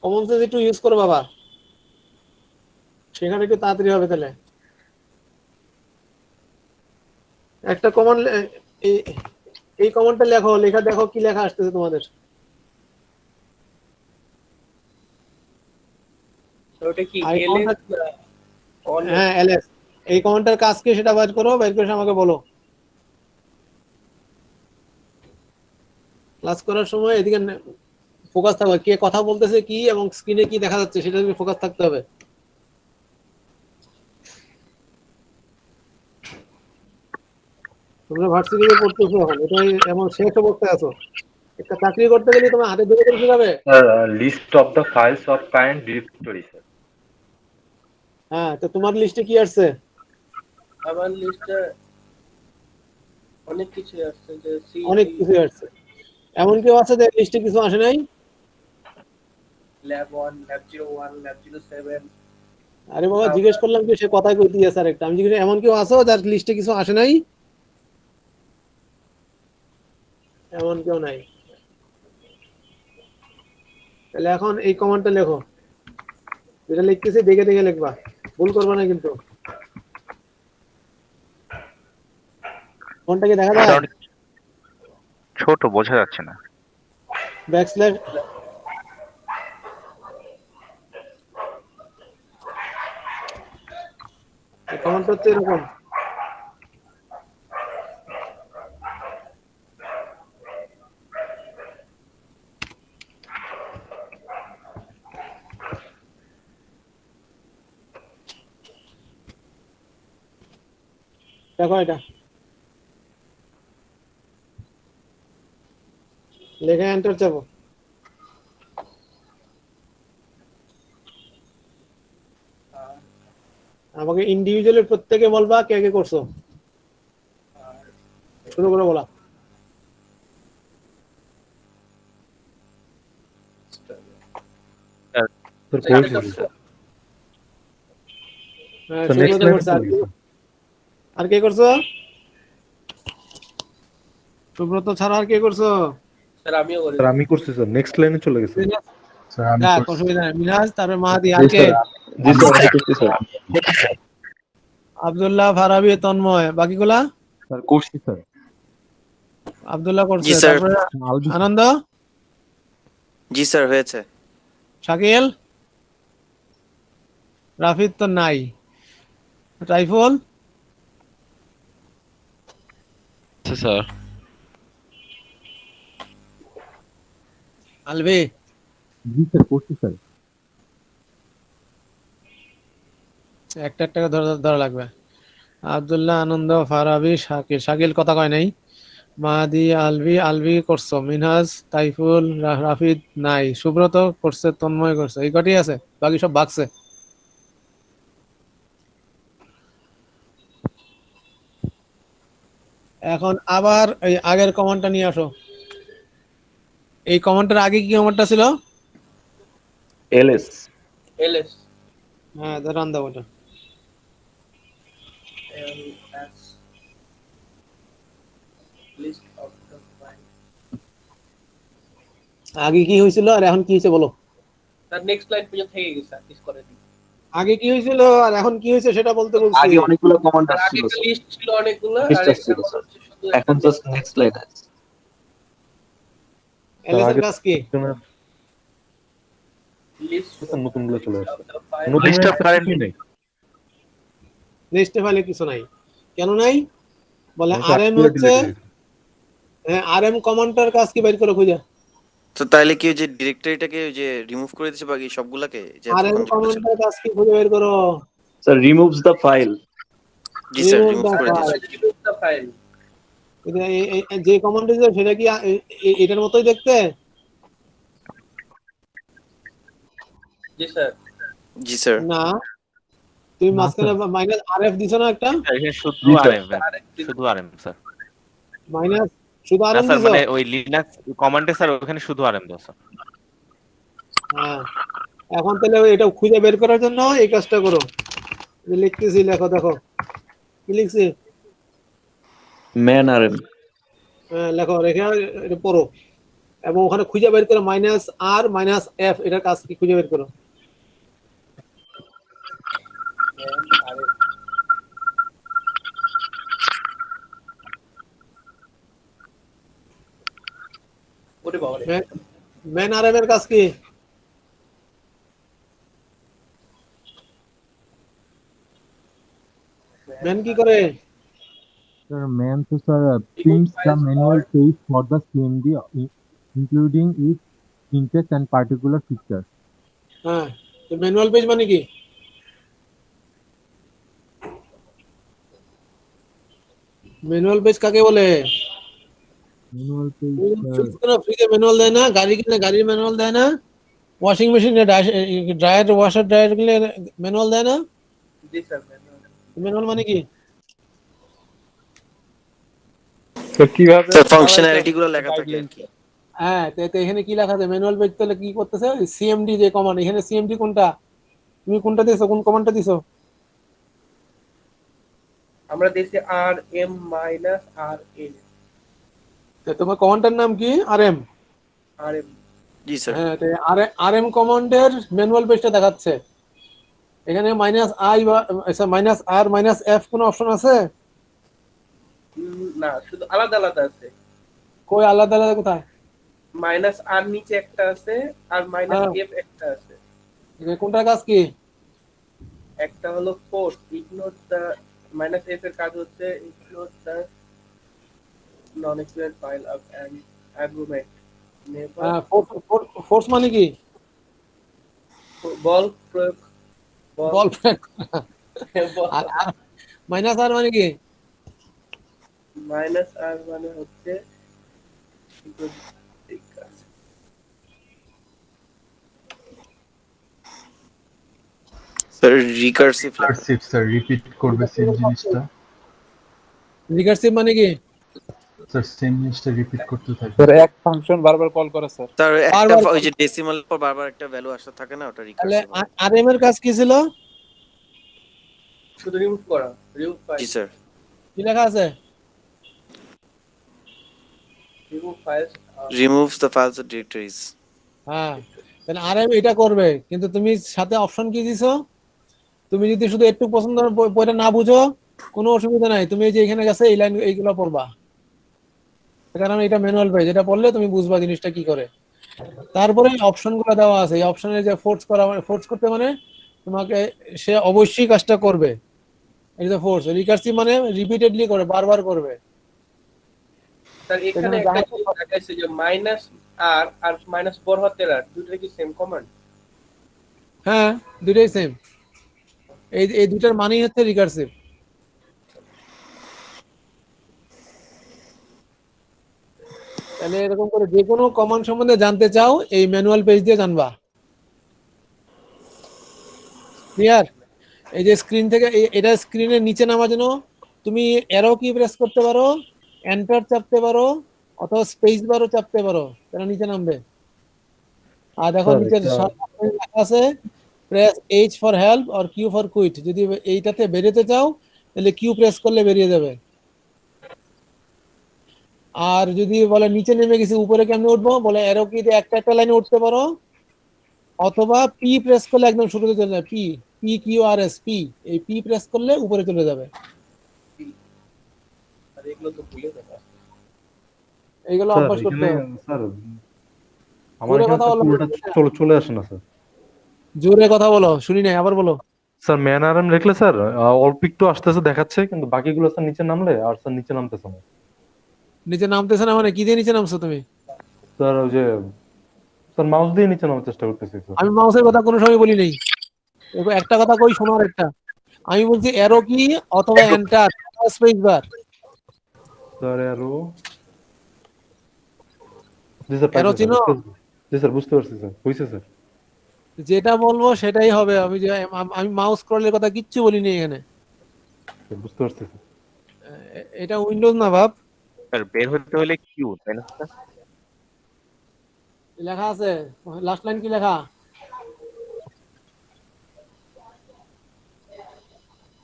কমন সেন্স একটু ইউজ করো বাবা, সেখানে একটু তাড়াতাড়ি হবে। তাহলে একটা কমন, এই কমনটা লেখো, লেখা দেখো কি লেখা আসতেছে তোমাদের। ওটা কি আর এই এলএস কমনটা, না অন? হ্যাঁ এলএস, এই কমনটার কাজ কি সেটা বের করো, বের করে আমাকে বলো। ক্লাস করার সময় এদিকে ফোকাস থাকবে, কে কথা বলতেছে কি এবং স্ক্রিনে কি দেখা যাচ্ছে সেটা ফোকাস থাকতে হবে। তোমরা ভার্সিটিতে পড়তেছো এখন, এটা এমন শেষ অবস্থায় আছো, একটা চাকরি করতে গেলে তোমার হাতে ধরে করে কিভাবে? List of the files of current directory sir. হ্যাঁ, তো তোমার লিস্টে কি আসছে? আমার লিস্টে অনেক কিছু আসছে, যে সি অনেক কিছু আসছে। এমন কেউ আছে যে লিস্টে কিছু আসে নাই? Lab 1, lab 01, lab 07। আরে বাবা, জিজ্ঞেস করলাম কি, সে কথাই কই দিয়ে স্যার একটা, আমি জিজ্ঞেস এমন কেউ আছো যার লিস্টে কিছু আসে নাই? এমন কেউ নাই। তাহলে এখন এই কমান্ডটা লেখো, যেটা লিখতেছি দেখে দেখে লিখবা, ভুল করবে না কিন্তু। কোনটা কি দেখা যায়? ছোট, বোঝা যাচ্ছে না। ব্যাকস্ল্যাশ, এই কমান্ডটা হচ্ছে এরকম। দেখো এটা লেখা, এন্টার চাপো। আমাকে ইন্ডিভিজুয়ালি প্রত্যেকে বলবা কে কে করছো, শুরু করে বলা। স্যার Second করছি of- স্যার। হ্যাঁ, স্যার সুব্রত নেক্সট করছে। আর কে করছো? সুব্রত ছাড়া আর কে করছো? স্যার আমিও করি। স্যার আমি করছি স্যার, নেক্সট লাইনে চলে গেছে। স্যার আমি যাক, করছি। অসুবিধা নেই। মিরাজ, তারপরে মাহাদি, আর কে? জি স্যার আমি করছি স্যার। আব্দুল্লাহ, ফারাবি, তন্ময়, বাকিগুলা? স্যার করছি স্যার। আব্দুল্লাহ করছে, জি স্যার। তারপরে আনন্দ, জি স্যার হয়েছে। শাকিল, রাফিদ তো নাই, রাইফুল, আচ্ছা স্যার। আলভি, জি স্যার করছি স্যার। একটা একটা করে ধরা লাগবে। আব্দুল্লাহ, আনন্দ, ফারাবি, শাকিল। শাকিল কথা কয় নাই। মাহাদি, আলভি, আলভি করছো। মিনহাজ, তাইফুল, রাফিদ নাই। সুব্রত করছে, তন্ময় করছে। এই কটি আছে, বাকি সব ভাগছে। এখন আবার এই আগের কমান্ডটা নিয়ে আসো। এই কমান্ডটার আগে কি কমান্ডটা ছিল? এলএস। ls হ্যাঁ, রান দাও ওটা। ls list of the file। আগে কি হয়েছিল আর এখন কি হয়েছে বলো। তার নেক্সট লাইন পর্যন্ত থেকে গেছে, আর্টিস্ট করে দিই। আগে কি হয়েছিল আর এখন কি হয়েছে সেটা বলতে বলছি। আগে অনেকগুলো কমান্ড তার আগে আসছিল একটা লিস্ট ছিল অনেকগুলো, List আর আসছিল, এখন স্যার। হচ্ছে শুধু এখন একটা জাস্ট নেক্সট লাইন আছে। এলএস এর কাজ কি? লিস্ট নতুন গুলো চলে আসছে। ফাইল। নতুন লিস্ট অফ কারেন্ট নেই। লিস্টে ফাইলে কিছু নাই। কেন নাই? বলে আমি তো আরএম actually হচ্ছে, delete করেছি। হ্যাঁ, আরএম কমান্ডটার কাজ কি বের করে খুঁজে। তো তাহলে কি ওই যে ডিরেক্টরিটাকে ওই যে রিমুভ করে দিয়েছে বাকি সবগুলাকে যে আরএম এতক্ষণ যেগুলো ছিল? কমান্ডটার কাজ কি খুঁজে বের করো। Sir removes the file. G sir Remove remove the করে file। দিয়েছে। Remove the file। যে কমান্ড দিয়েছে সেটা কি এটার মতোই দেখতে? জি স্যার। জি স্যার। না, তুমি মাঝখানে মাইনাস আরএফ দিছো না একটা? এখানে শুধু জি, স্যার। আরএম, শুধু আরএম স্যার। মাইনাস শুধু না আরএম স্যার, দিছো? মানে ওই লিনাক্স কমান্ডে স্যার ওখানে শুধু আরএম দাও স্যার। হ্যাঁ, এখন তাহলে এটা খুঁজে বের করার জন্য এই কাজটা করো। যে লিখতেছি, লেখো, দেখো কি লিখছি। Man RM. হ্যাঁ, লেখো, রেখে এটা পড়ো এবং ওখানে খুঁজে বের করো মাইনাস আর মাইনাস এফ, এটার কাজ কি খুঁজে বের করো। ওরে বাবা রে। ম্যান আরএম এর কাজ কি? ম্যান কি করে? Sir, man, so sir, prints the manual page for the CMD, including its syntax and particular features. হ্যাঁ, তো ম্যানুয়াল পেজ মানে কি? ম্যানুয়াল পেজ কাকে বলে? Manual page, ফ্রিতে ম্যানুয়াল দেয় না? গাড়ি কিনলে গাড়ির ম্যানুয়াল দেয় না? ওয়াশিং মেশিনে ড্রায়ার ওয়াশার ড্রায়ার গুলো ম্যানুয়াল দেয় না? জি স্যার। ম্যানুয়াল মানে কি? তো কিভাবে স্যার ফাংশনালিটি গুলো লেখা থাকে আর কি। হ্যাঁ, তো এখানে কি লেখা আছে? ম্যানুয়াল পেজ তাহলে কি করতেছে? সিএমডি যে কমান্ড, এখানে সিএমডি কোনটা? তুমি কোনটা দিছো? কোন কমান্ডটা দিছো? আমরা দিয়েছি rm মাইনাস rn। তো তোমার কমান্ডের নাম কি? আরএম। rm জি স্যার। হ্যাঁ, তো আরএম কমান্ডের ম্যানুয়াল পেজটা দেখাচ্ছে। এখানে মাইনাস আই বা মাইনাস আর মাইনাস এফ কোন অপশন আছে? না, শুধু আলাদা আলাদা আছে। কই আলাদা আলাদা কোথায়? মাইনাস আর নিচে একটা আছে, আর মাইনাস হ্যাঁ। এফ একটা আছে। কোনটার কাজ কি? একটা হলো force, ignore the minus F এর কাজ হচ্ছে ignore the non existent file of an argument. Force মানে কি? বল প্রয়োগ। বল প্রয়োগ করা। আর মাইনাস আর মানে কি? মাইনাস আর মানে হচ্ছে স্যার রিকার্সিভ লেখা। recursive, sir, repeat করবে same জিনিসটা। রিকার্সিভ মানে কি? স্যার সেম জিনিসটা রিপিট করতে থাকে। স্যার এক ফাংশন বারবার কল করে স্যার। তার একটা বারবার ওই যে ডেসিমাল পর বারবার একটা ভ্যালু আসা থাকে না, ওটা তাহলে রিকার্সিভ হয়। আরএম এর কাজ কি ছিল? শুধু রিমুভ করা, রিমুভ ফাইল, জি স্যার। কি লেখা আছে? Remove files. Removes the files or directories. হ্যাঁ, তাহলে আরএম এটা করবে, কিন্তু তুমি সাথে অপশন কি দিছো? তুমি যদি শুধু একটু পছন্দ বইটা না বুঝো, কোনো অসুবিধা নাই, তুমি এই যে এখানে গেছে এই লাইন এইগুলো পড়বা, কারণ এটা ম্যানুয়াল পেজ, এটা পড়লে তুমি বুঝবা জিনিসটা কি করে। তারপরে অপশন গুলো দেওয়া আছে, এই অপশনে যে ফোর্স করা, মানে ফোর্স করতে মানে তোমাকে সে অবশ্যই কাজটা করবে, এটা ফোর্স। রিকার্সিভ মানে রিপিটেডলি করে, বারবার করবে। স্যার এখানে এখানে একটা যাহা- জিনিস দেখাইছে যে মাইনাস আর আর মাইনাস বড়হাতের আর দুটো কি সেম কমান্ড? হ্যাঁ, দুটোই সেম। এই দুটার মানেই হচ্ছে রিকার্সিভ। তাহলে এরকম করে যে কোনো কমান্ড সম্বন্ধে জানতে চাও, এই ম্যানুয়াল পেজ দিয়ে জানবা। ক্লিয়ার? এই যে স্ক্রিন থেকে এটা স্ক্রিনের নিচে নামার জন্য তুমি অ্যারো কি প্রেস করতে পারো, এন্টার চাপতে পারো, অথবা স্পেস বারও চাপতে পারো, তাহলে নিচে নামবে। আর দেখো স্যার নিচের এটা লেখা আছে প্রেস এইচ ফর হেল্প আর কিউ ফর কুইট। যদি এইটাতে বেরোতে চাও তাহলে কিউ প্রেস করলে বেরিয়ে যাবে। আর যদি বলে নিচে নেমে গেছি উপরে কেমনে উঠবো, বলে অ্যারো কি দিয়ে একটা একটা লাইনে উঠতে পারো, অথবা পি প্রেস করলে একদম শুরুতে চলে যাবে। P, P Q R S, P, এই পি প্রেস করলে উপরে চলে যাবে। আর এগুলো তো ভুলে যাবে। এইগুলো স্যার অভ্যাস করতে এখানে হবে। স্যার আমার জোরে এখানে কথা তো বলো, পুরোটা চলে আসে না স্যার। জোরে কথা বলো, শুনি নাই, আবার বলো। স্যার ম্যান আরএম লিখলে স্যার অল্প একটু আসতেছে দেখাচ্ছে, কিন্তু বাকিগুলো স্যার নিচে নামলে আর স্যার নিচে নামতেছে না। নিচে নামতেছে না মানে কি দিয়ে নিচে নামছো তুমি? স্যার ওই যে স্যার মাউস দিয়ে নিচে নামার চেষ্টা করতেছি স্যার। আমি মাউসের কথা কোনো সময় বলি নাই। দেখো একটা কথা কই, শোনার একটা, আমি বলছি অ্যারো কি অথবা এন্টার স্পেস বার। স্যার আরো জি স্যার অ্যারো পাইছি স্যার, চিনো? জি স্যার বুঝতে পারছি স্যার, হয়েছে স্যার। যেটা বলবো সেটাই হবে। আমি যে আমি মাউস স্ক্রলের কথা কিচ্ছু বলিনি এখানে। বুঝতে পারছি স্যার। এটা উইন্ডোজ না বাপ। স্যার বের হতে হলে কিউ, তাই না স্যার? লেখা আছে লাস্ট লাইন কি লেখা?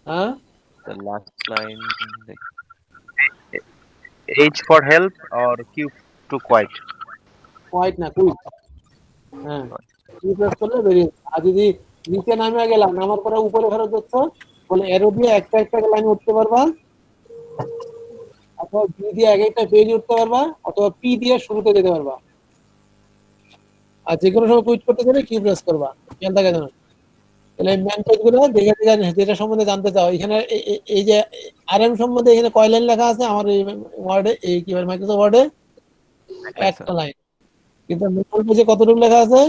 হ্যাঁ, The last line, H for help or Q to quiet. White না কুইক। হ্যাঁ, কি প্রেস করলে বেরিয়ে যাবে। আর যদি নিচে নামে গেলাম, নামার পরে উপরে ফেরত যাচ্ছ, বলে অ্যারো দিয়ে একটা একটা লাইন উঠতে পারবা, অথবা বি দিয়ে এক একটা পেজ উঠতে পারবা, অথবা পি দিয়ে শুরুতে যেতে পারবা। আর যে কোনো সময় কুইট করতে গেলে কি প্রেস করবা, খেয়াল থাকে যেন। তাহলে ম্যান পেজ গুলো দেখে দেখে যেটা সম্বন্ধে জানতে চাও, এখানে এই যে আরএম সম্বন্ধে এখানে কয় লাইন লেখা আছে আমার এই ওয়ার্ডে, এই কি বলে মাইক্রোসফট ওয়ার্ডে একটা লাইন, কিন্তু ম্যানুয়াল পেজে কতটুকু লেখা আছে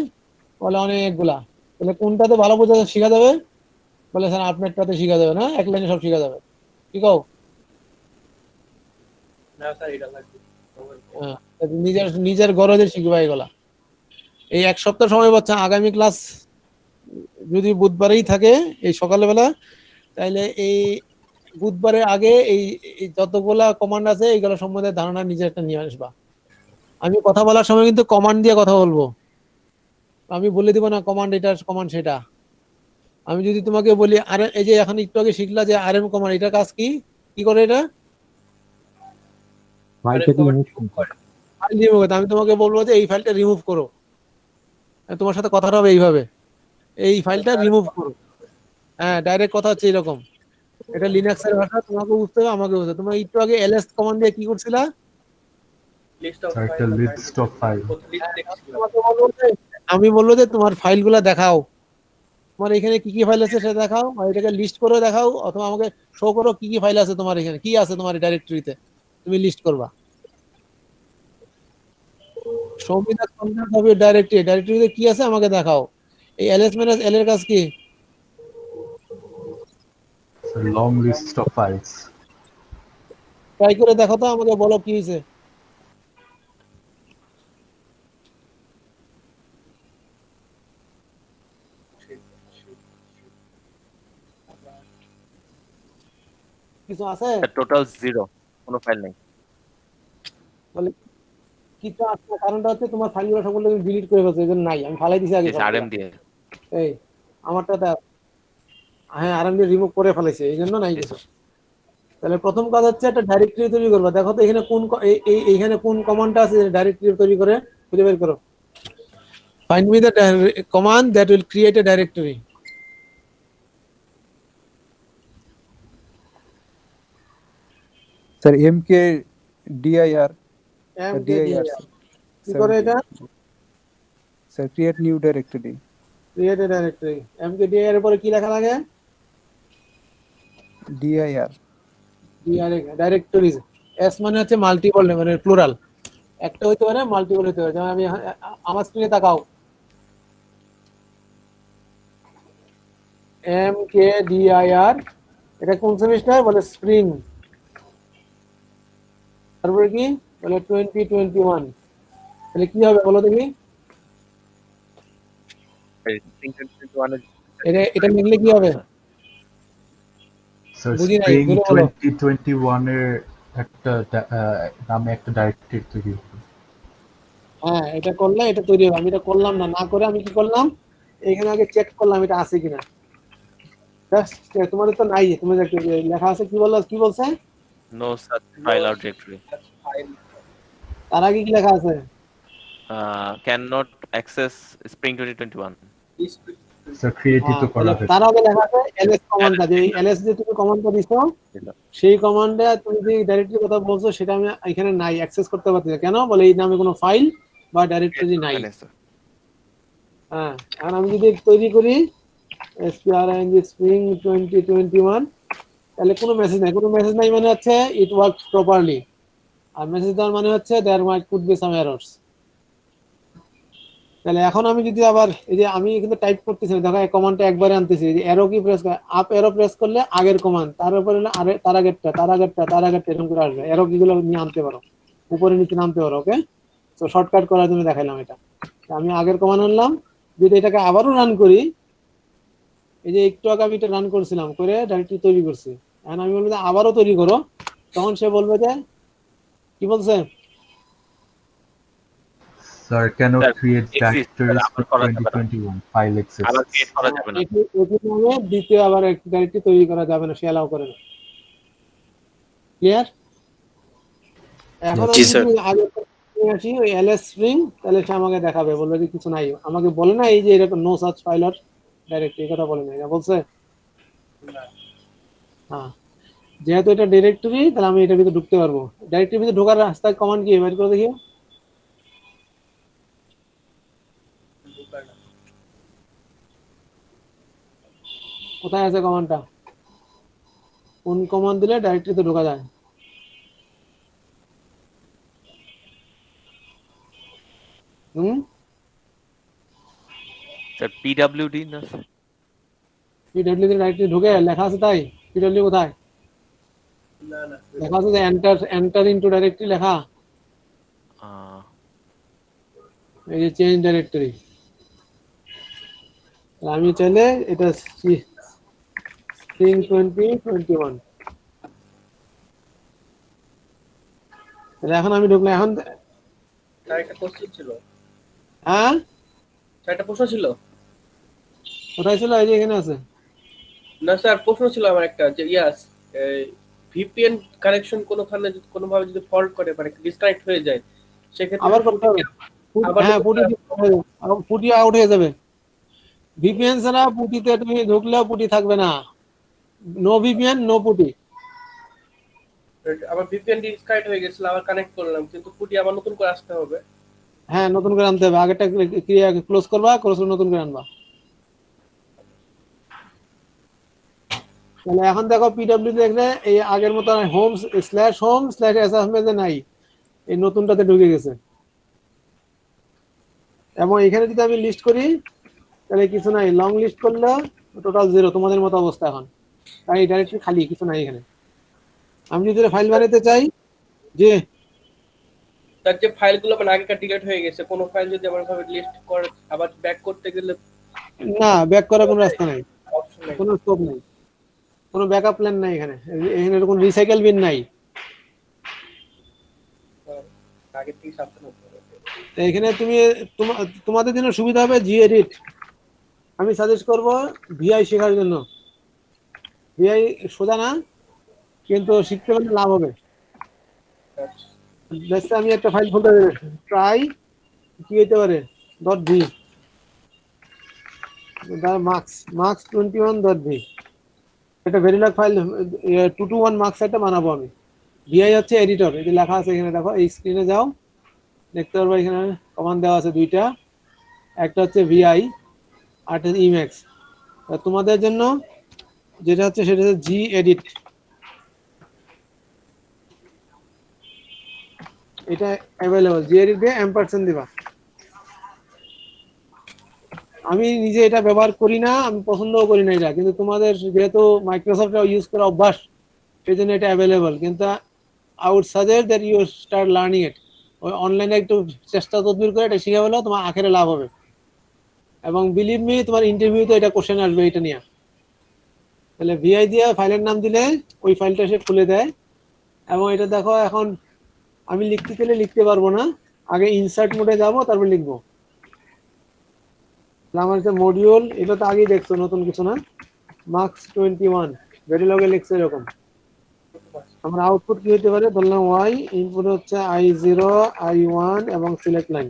বলে অনেকগুলা। তাহলে কোনটাতে ভালো বোঝা শিখা যাবে? বলে স্যার আপনারটাতে শিখা যাবে না, এক লাইনে সব শিখা যাবে। কি কও? না স্যার এটা লাগবে। হ্যাঁ, নিজের নিজের গরজে শিখবা এগুলা। এই এক সপ্তাহ সময় পাচ্ছ, আগামী ক্লাস যদি বুধবারেই থাকে এই সকালবেলা, তাইলে এই বুধবারের আগে এই এই যতগুলা কমান্ড আছে এইগুলো সম্বন্ধে ধারণা নিজে একটা নিয়ে আসবা। আমি কথা বলার সময় কিন্তু কমান্ড দিয়ে কথা বলবো, আমি বলে দিব না কমান্ড এটা কমান্ড সেটা। আমি যদি তোমাকে বলি আরে এই যে এখন একটু আগে শিখলা যে আরএম কমান্ড, এটা কাজ কি, কি করে এটা? ফাইলটাকে রিমুভ করে। ফাইল রিমুভ করতে, আমি তোমাকে বলবো যে এই ফাইলটা রিমুভ করো, তোমার সাথে কথাটা হবে এইভাবে, এই ফাইলটা রিমুভ করো। হ্যাঁ, ডাইরেক্ট কথা হচ্ছে এরকম। এটা লিনাক্সের ভাষা, তোমাকে বুঝতে হবে আমাকে বুঝতে হবে। তোমরা একটু আগে এলএস কমান্ড দিয়ে কি করছিলা? লিস্ট অফ স্যার একটা লিস্ট অফ ফাইল। আমি বলবো যে তোমার ফাইলগুলো দেখাও, তোমার এখানে কি কি ফাইল আছে সেটা দেখাও, আর এটাকে লিস্ট করে দেখাও, অথবা আমাকে শো করো কি কি ফাইল আছে তোমার এখানে, কি আছে তোমার ডাইরেক্টরিতে, তুমি লিস্ট করবা। Show me the content of your directory, ডাইরেক্টরিতে কি আছে আমাকে দেখাও। এই এলএস মাইনাস এল এর কাজ কি? Long list of files. Try করে দেখো তো, আমাকে বলো কি হয়েছে। কিছু আছে? টোটাল জিরো, কোনো ফাইল নেই। বলে কিছু আসছে না, কারণটা হচ্ছে তোমার ফাইলগুলো সবগুলো তুমি ডিলিট করে ফেলছো, এই জন্য নাই। আমি ফালাই দিছি আগে Yes, সবগুলো। RM দিয়ে। এই আমারটা হ্যাঁ আরাম দিয়ে রিমুভ করে ফেলেছে, এই জন্য নাই Yes. কিছু। তাহলে প্রথম কাজ হচ্ছে একটা ডাইরেক্টরি তৈরি করবা। দেখো তো এখানে কোন এইখানে কোন কমান্ডটা আছে ডাইরেক্টরি তৈরি করে খুঁজে বের করো। Find me the command that will create a directory. Sir mkdir MKDIR কি করে এটা? Sir create new directory create a directory. MKDIR এর পরে কি লেখা লাগে? dir ডাইরেক্টরিজ। এস মানে হচ্ছে মাল্টিপল, মানে প্লুরাল, একটা হইতে পারে মাল্টিপল হইতে পারে। যেমন আমি আমার স্ক্রিনে তাকাও, MKDIR এটা কোন সেমিস্টার বলে? স্প্রিং। তারপরে কি বলে? 2021। তাহলে কি হবে বলো দেখি? এটা লিখলে কি হবে? স্যার বুঝি নাই, স্প্রিং জোরে বলো। 2021 এর একটা নামে একটা ডাইরেক্টরি তৈরি হবে। হ্যাঁ এটা করলে এটা তৈরি হবে। আমি এটা করলাম না, না করে আমি কি করলাম, এখানে আগে চেক করলাম এটা আছে কিনা। তোমাদের তো নাই, তোমাদের লেখা আছে কি বললো, কি বলছে? No such file or directory. তার আগে কি লেখা আছে? Cannot access Spring 2021. স্যার ক্রিয়েটই তো করা হয়েছে। তার আগে লেখা আছে ls কমান্ডটা, যে ls যে তুমি কমান্ডটা দিছো সেই কমান্ডে তুমি যে ডাইরেক্টরি কথা বলছো সেটা আমি এখানে নাই, অ্যাক্সেস করতে পারছি না। কেন বলে? এই নামে কোনো ফাইল বা ডাইরেক্টরি নাই। হ্যাঁ, এখন আমি যদি তৈরি করি spring 2021, তাহলে কোনো মেসেজ নাই। কোনো মেসেজ নাই মানে হচ্ছে ইট ওয়ার্কস প্রপারলি, আর মেসেজ দেওয়ার মানে হচ্ছে there might could be some errors. তাহলে এখন আমি যদি আবার এই যে আমি কিন্তু টাইপ করতেছি না, দেখো এই কমান্ডটা একবারে আনতেছি, এই অ্যারো কি প্রেস করে, আপ অ্যারো প্রেস করলে আগের কমান্ড, তার উপরে হলো তার আগেরটা এরকম করে আসবে। অ্যারো কিগুলো নিয়ে আনতে পারো, উপরে নিচে নামতে পারো। ওকে, তো শর্টকাট করার জন্য দেখাইলাম এটা। আমি আগের কমান্ড আনলাম, যদি এটাকে আবারও রান করি, এই যে একটু আগে আমি এটা রান করছিলাম, করে ডাইরেক্টরি তৈরি করছি। এখন আমি বলবো যে আবারও তৈরি করো, তখন সে বলবে যে কি বলছে? Sir cannot Sir, create exists, directories sir, for আবার করা যাবে না। 2021 file exists. আবার create করা যাবে না। এটি নামে দ্বিতীয় আবার একটি ডাইরেক্টরি তৈরি করা যাবে না, সে অ্যালাউ করে না। ক্লিয়ার? এখন জি আমি স্যার। যদি আগে আসি ওই ls স্প্রিং, তাহলে সে আমাকে দেখাবে, বলবে যে কিছু নাই। আমাকে বলে না এই যে এরকম no search file or directory, এই কথা বলে না, এটা বলছে? হ্যাঁ, যেহেতু এটা ডিরেক্টরি, তাহলে আমি এটার ভিতরে ঢুকতে পারবো। ডাইরেক্টরির ভিতরে ঢোকার রাস্তার কমান্ড কি বের করে দেখি? কোথায় আছে কমান্ডটা? কোন কমান্ড দিলে ডাইরেক্টরিতে ঢোকা যায়? Sir, PWD না sir? পিডব্লিউ তে ডাইরেক্টরি ঢুকে লেখা আছে তাই? পিডব্লিউ কোথায় না না লেখা আছে? যে এন্টার ইনটু ডাইরেক্টরি লেখা, এই যে চেঞ্জ ডাইরেক্টরি। আমি চাইলে এটা স্প্রিং 2021, এখন আমি ঢুকলাম। এখন তার একটা কোশ্চেন ছিল, হ্যাঁ তার একটা প্রশ্ন ছিল। কোথায় ছিল? এই যে এখানে আছে। না স্যার, প্রশ্ন ছিল আমার একটা, যে ইয়াস ভিপিএন কানেকশন কোনোখানে যদি কোনোভাবে যদি ফল্ট করে, মানে ডিসকানেক্ট হয়ে যায়, সেক্ষেত্রে আবার করতে হবে। আবার হ্যাঁ, পুটি আউট হয়ে যাবে। ভিপিএন ছাড়া পুটিতে তুমি ঢুকলেও পুটি থাকবে না। নো ভিপিএন নো পুটি। আবার ভিপিএন ডিসকানেক্ট হয়ে গেছিল, আবার কানেক্ট করলাম, কিন্তু পুটি আবার নতুন করে আসতে হবে। হ্যাঁ, নতুন করে আনতে হবে। আগেরটা ক্রিয়া ক্লোজ করবা, ক্লোজ করে নতুন করে আনবা। তাহলে এখন দেখো পিডব্লিউ দেখলে এই আগের মতো হোম/এস আহমেদে নাই, এই নতুনটাতে ঢুকে গেছে। এবং এখানে যদি আমি লিস্ট করি, তাহলে কিছু নাই। লং লিস্ট করলে টোটাল 0, তোমাদের মতো অবস্থা এখন। তাই ডাইরেক্টলি খালি, কিছু নাই এখানে। আমি যদি ফাইল বানাতে চাই, যে তার যে ফাইলগুলো মানে আগেকার ডিলিট হয়ে গেছে, কোনো ফাইল যদি আমার ভাবে লিস্ট করে আবার ব্যাক করতে গেলে না, ব্যাক করার কোনো রাস্তা নাই, অপশন নেই। কোনো স্কোপ নাই, কোনো ব্যাকআপ প্ল্যান নাই এখানে। এখানে কোনো রিসাইকেল বিন নাই। আগে থেকে সাবধান হতে হবে। তো এখানে তুমি তোমাদের জন্য সুবিধা হবে জি এডিট। আমি সাজেস্ট করব ভিআই শেখার জন্য। ভিআই সোজা না, কিন্তু শিখতে পারলে লাভ হবে। জাস্ট আমি একটা ফাইল খুলতে ট্রাই কি হতে পারে .v মার্কস 21.v, এটা ভেরিলাক ফাইল 221 মার্কস একটা বানাবো আমি। ভিআই হচ্ছে এডিটর, এই যে লেখা আছে এখানে দেখো, এই স্ক্রিনে যাও দেখতে পারবো এখানে কমান্ড দেওয়া আছে দুইটা, একটা হচ্ছে ভিআই আর একটা ইম্যাক্স। তোমাদের জন্য যেটা হচ্ছে সেটা হচ্ছে জি এডিট, এটা অ্যাভেলেবল। জি এডিট দিয়ে এম্পারসেন্ট দিবা। আমি নিজে এটা ব্যবহার করি না, আমি পছন্দও করি না এটা, কিন্তু তোমাদের যেহেতু মাইক্রোসফট ইউজ করা অভ্যাস সেই জন্য এটা অ্যাভেলেবল। কিন্তু I would suggest that you start learning it. ওই অনলাইনে একটু চেষ্টা তদবির করে এটা শিখে হলেও তোমার আখেরে লাভ হবে। এবং বিলিভ মি, তোমার ইন্টারভিউতে এটা কোশ্চেন আসবে এটা নিয়ে। তাহলে ভিআই দিয়ে ফাইলের নাম দিলে ওই ফাইলটা সে খুলে দেয়। এবং এটা দেখো, এখন আমি লিখতে গেলে লিখতে পারবো না, আগে ইনসার্ট মোডে যাব তারপর লিখবো। আমার যে মডিউল, এটা তো আগেই দেখছো, নতুন কিছু না। মার্কস 21 ভেরিলগে লিখছে এরকম। আমার আউটপুট কি হতে পারে, বললাম ওয়াই, ইনপুট হচ্ছে i0 i1 এবং সিলেক্ট লাইন,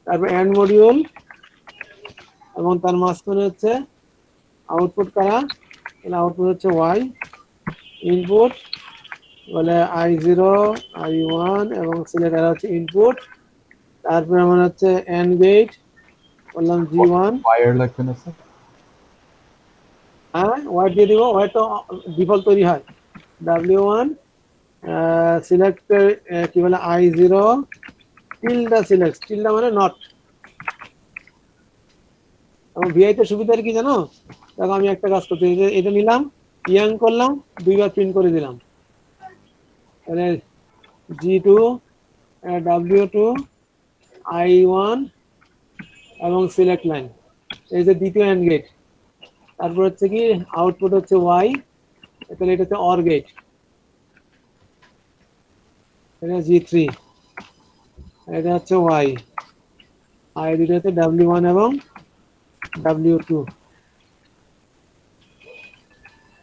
তারপর এন্ড মডিউল, এবং তার মাঝখানে হচ্ছে আউটপুট কারা, তাহলে আউটপুট হচ্ছে ওয়াই, ইনপুট বলে i0 i1 এবং সিলেক্ট এরা হচ্ছে ইনপুট, তারপরে আমার হচ্ছে এন্ড গেট বললাম g1। ওয়্যার লাগবে না স্যার? হ্যাঁ, ওয়াই দিয়ে দিব, ওয়াই তো ডিফল্ট তৈরি হয়। w1 সিলেক্ট কি বলে i0 টিল্ডা সিলেক্ট, টিল্ডা মানে নট। এবং ভিআই তে সুবিধা কি জানো, দেখো আমি একটা কাজ করতে, এটা নিলাম, ইয়াং করলাম, দুইবার প্রিন্ট করে দিলাম, তাহলে g2 w2 i1 এবং সিলেক্ট লাইন, এই যে দ্বিতীয় এন্ড গেট। তারপর হচ্ছে কি আউটপুট হচ্ছে ওয়াই, তাহলে এটা হচ্ছে অর গেট, এটা g3, এটা হচ্ছে ওয়াই, আর দুটো হচ্ছে w1 এবং w2।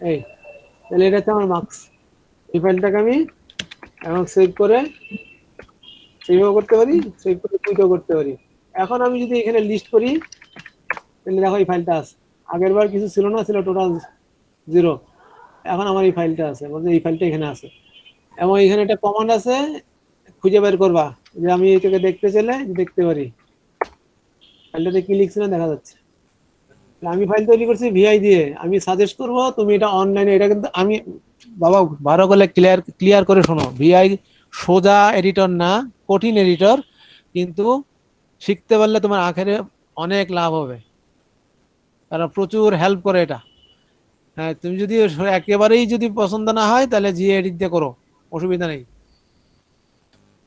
এই তাহলে এটা হচ্ছে আমার মার্কস। এই ফাইলটাকে আমি এবং সেভ করে সেভও করতে পারি, সেভ করে টুইটও করতে পারি। এখন আমি যদি এখানে লিস্ট করি, তাহলে দেখো এই ফাইলটা আছে। আগের বার কিছু ছিল না, ছিল টোটাল 0। এখন আমার এই ফাইলটা আছে, বলতে এই ফাইলটা এখানে আছে। এবং এখানে একটা কমান্ড আছে, খুঁজে বের করবা, যে আমি এটাকে দেখতে চাইলে দেখতে পারি ফাইলটাতে কি লিখছি না দেখা যাচ্ছে। আমি ফাইল তৈরি করছি ভিআই দিয়ে। আমি সাজেস্ট করব তুমি এটা অনলাইনে, এটা কিন্তু আমি বাবা ভালো করে ক্লিয়ার করে শোনো, ভিআই সোজা এডিটর না, কঠিন এডিটর, কিন্তু শিখতে পারলে তোমার আখেরে অনেক লাভ হবে, কারণ প্রচুর হেল্প করে এটা। হ্যাঁ, তুমি যদি একেবারেই যদি পছন্দ না হয় তাহলে জি এডিট দিয়ে করো, অসুবিধা নেই।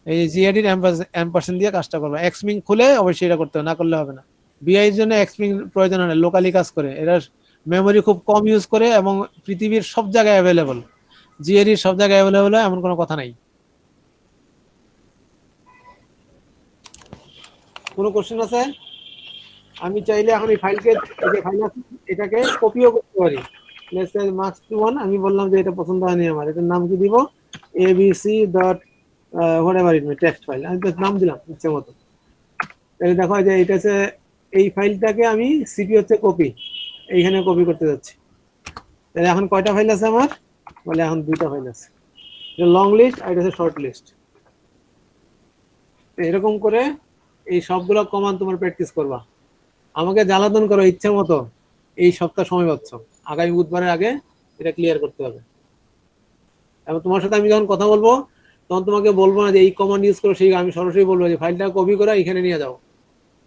এই জি এডিট এম্পারসেন্ট দিয়ে কাজটা করবে। এক্সমিং খুলে অবশ্যই এটা করতে হবে, না করলে হবে না। বিআই এর জন্য এক্সমিং প্রয়োজন হয় না, লোকালি কাজ করে, এরা মেমোরি খুব কম ইউজ করে এবং পৃথিবীর সব জায়গায় অ্যাভেলেবল। জি এডিট সব জায়গায় অ্যাভেলেবল হয় এমন কোনো কথা নাই। কোনো কোশ্চেন আছে? আমি চাইলে এখন এই ফাইলকে, এই যে ফাইল আছে এটাকে কপিও করতে পারি। লেটস সে মার্কস 21, আমি বললাম যে এটা পছন্দ হয়নি আমার, এটার নাম কি দিব, abc.whatever it may text file, আমি তো নাম দিলাম ইচ্ছে মতো। তাহলে দেখো যে এটা হচ্ছে এই ফাইলটাকে আমি সিপি হচ্ছে কপি, এইখানে কপি করতে যাচ্ছি। তাহলে এখন কয়টা ফাইল আছে আমার, বলে এখন 2টা ফাইল আছে, এটা লং লিস্ট আর এটা হচ্ছে শর্ট লিস্ট। এরকম করে এই সবগুলো কমান্ড তোমার প্র্যাকটিস করবা। আমাকে জ্বালাতন করো ইচ্ছে মতো, এই সপ্তাহ সময় পাচ্ছ, আগামী বুধবারের আগে এটা ক্লিয়ার করতে হবে। এবং তোমার সাথে আমি যখন কথা বলবো তখন তোমাকে বলবো না যে এই কমান্ড ইউজ করো, সেই আমি সরাসরি বলবো যে ফাইলটা কপি করে এখানে নিয়ে যাও,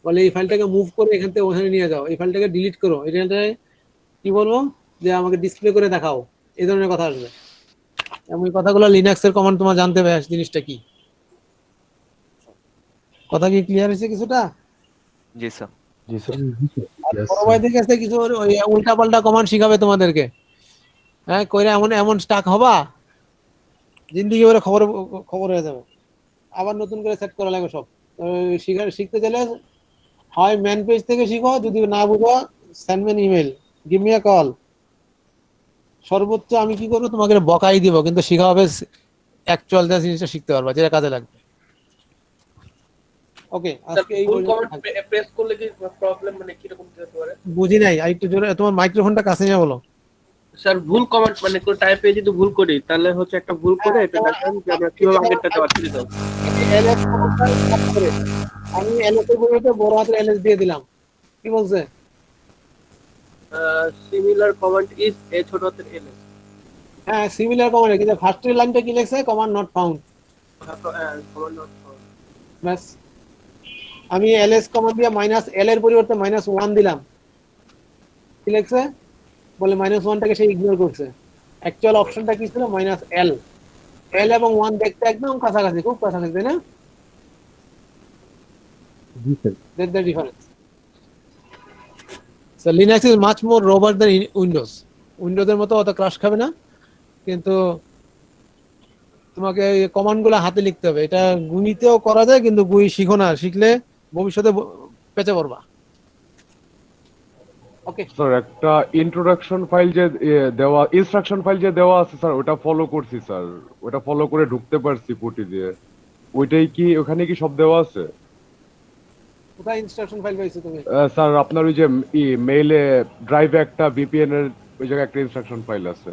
বলে এই ফাইলটাকে মুভ করে এখান থেকে ওখানে নিয়ে যাও, এই ফাইলটাকে ডিলিট করো, এটা কি বলবো যে আমাকে ডিসপ্লে করে দেখাও, এই ধরনের কথা আসবে। এবং এই কথাগুলো লিনাক্সের কমান্ড তোমার জানতে হবে জিনিসটা কি। কথা কি ক্লিয়ার হয়েছে কিছুটা? জি স্যার। জি স্যার। বড় ভাই থেকে কাছে কিছু উল্টা পাল্টা কমান্ড শিখাবে তোমাদেরকে, হ্যাঁ, কইরা এমন এমন স্টাক হবা জিন্দেগি ভরে খবর হয়ে যাবে। আবার নতুন করে সেট করা লাগবে সব। শিখতে চাইলে হয় ম্যান পেজ থেকে শিখো, যদি না বুঝো send me email, give me a call. সর্বোচ্চ আমি কি করবো, তোমাকে বকাই দিব, কিন্তু শিখা হবে অ্যাকচুয়াল যে জিনিসটা শিখতে পারবা, যেটা কাজে লাগবে। ওকে, আজকে এই ভুল পর্যন্ত কমেন্ট প্রেস করলে কি প্রবলেম মানে কিরকম কি হতে পারে? বুঝি নাই, আর একটু জোরে তোমার মাইক্রোফোনটা কাছে নিয়ে বলো। স্যার ভুল কমেন্ট মানে কোন টাইপে যদি ভুল করি তাহলে হচ্ছে একটা ভুল করে এটা দেখান যে আমরা কিভাবে আগেরটাতে পাচ্ছি তো। LS কমান্ডটা কাজ করে। আমি LS এর পরিবর্তে বড় হাতের LS দিয়ে দিলাম, কি বলছে? সিমিলার কমেন্ট ইজ এ ছোট হাতের এল। হ্যাঁ, সিমিলার কমান্ড, কিন্তু ফার্স্টের লাইনটা কি লেখছে? Command not found. Comment not found. ব্যাস, আমি LS কমান্ড দিয়ে -L এর পরিবর্তে -1 দিলাম, কি লেখছে? বলে -1টাকে সে ইগনোর করছে। অ্যাকচুয়াল অপশনটা কি ছিল? -L। L এবং 1 দেখতে একদম কাছাকাছি, খুব কাছাকাছি, তাই না? জি sir. That's the difference. So Linux is much more robust than Windows. Windows এর মতো অত ক্রাশ খাবে না, কিন্তু তোমাকে এই কমান্ডগুলো হাতে লিখতে হবে। এটা গুইতেও করা যায়, কিন্তু গুই শিখো না, শিখলে ভবিষ্যতে পেঁচে পড়বা। ওকে স্যার, একটা ইন্ট্রোডাকশন ফাইল যে দেওয়া, ইনস্ট্রাকশন ফাইল যে দেওয়া আছে স্যার, ওটা ফলো করছি স্যার, ওটা ফলো করে ঢুকতে পারছি পুটি দিয়ে। ওইটাই কি, ওখানে কি সব দেওয়া আছে? কোথায় ইনস্ট্রাকশন ফাইল পাইছো তুমি? স্যার আপনার ওই যে মেইলে ড্রাইভে একটা ভিপিএন এর ওই জায়গায় একটা ইনস্ট্রাকশন ফাইল আছে।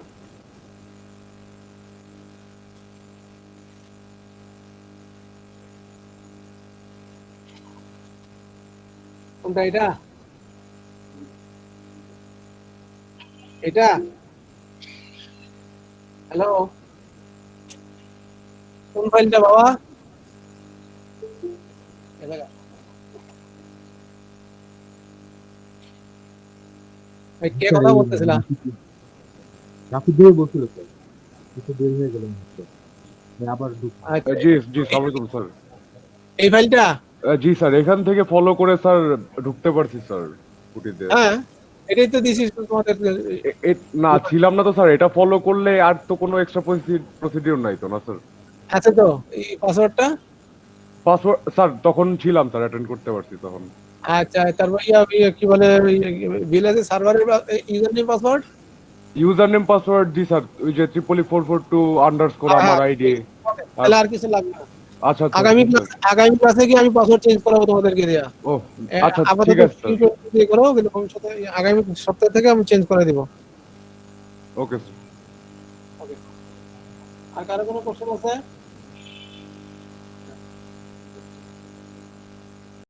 কোনটা এটা? এটা? হ্যালো, কোন ফাইলটা বাবা? এটা কে কথা বলতেছিলা? রাফি দিয়ে বলছিল স্যার, একটু দেরি হয়ে গেল আবার জি জি, সালামালাইকুম স্যার। এই ফাইলটা? জি স্যার, এখান থেকে ফলো করে স্যার ঢুকতে পারছি স্যার পুটিতে। হ্যাঁ, এটাই তো দিছিস তোমাদের। না, ছিলাম না তো স্যার, এটা ফলো করলে আর তো কোনো এক্সট্রা প্রসিডিউর নাই তো না স্যার? আছে তো এই পাসওয়ার্ডটা। পাসওয়ার্ড স্যার তখন ছিলাম স্যার, অ্যাটেন্ড করতে পারছি তখন। আচ্ছা, তারপর কি বলে ভিলেজ সার্ভারের user name password? User name password জি স্যার, ওই যে 44442 আমার আইডি। তাহলে আর কিছু লাগবে না। আচ্ছা আচ্ছা, আগামী ক্লাসে কি আমি পাসওয়ার্ড চেঞ্জ করাবো তোমাদেরকে দিয়া। ও আচ্ছা ঠিক আছে স্যার। দিয়ে করো, কিন্তু ভবিষ্যতে আগামী সপ্তাহ থেকে আমি চেঞ্জ করে দিব। Okay sir. আর কারো কোনো কোশ্চেন আছে?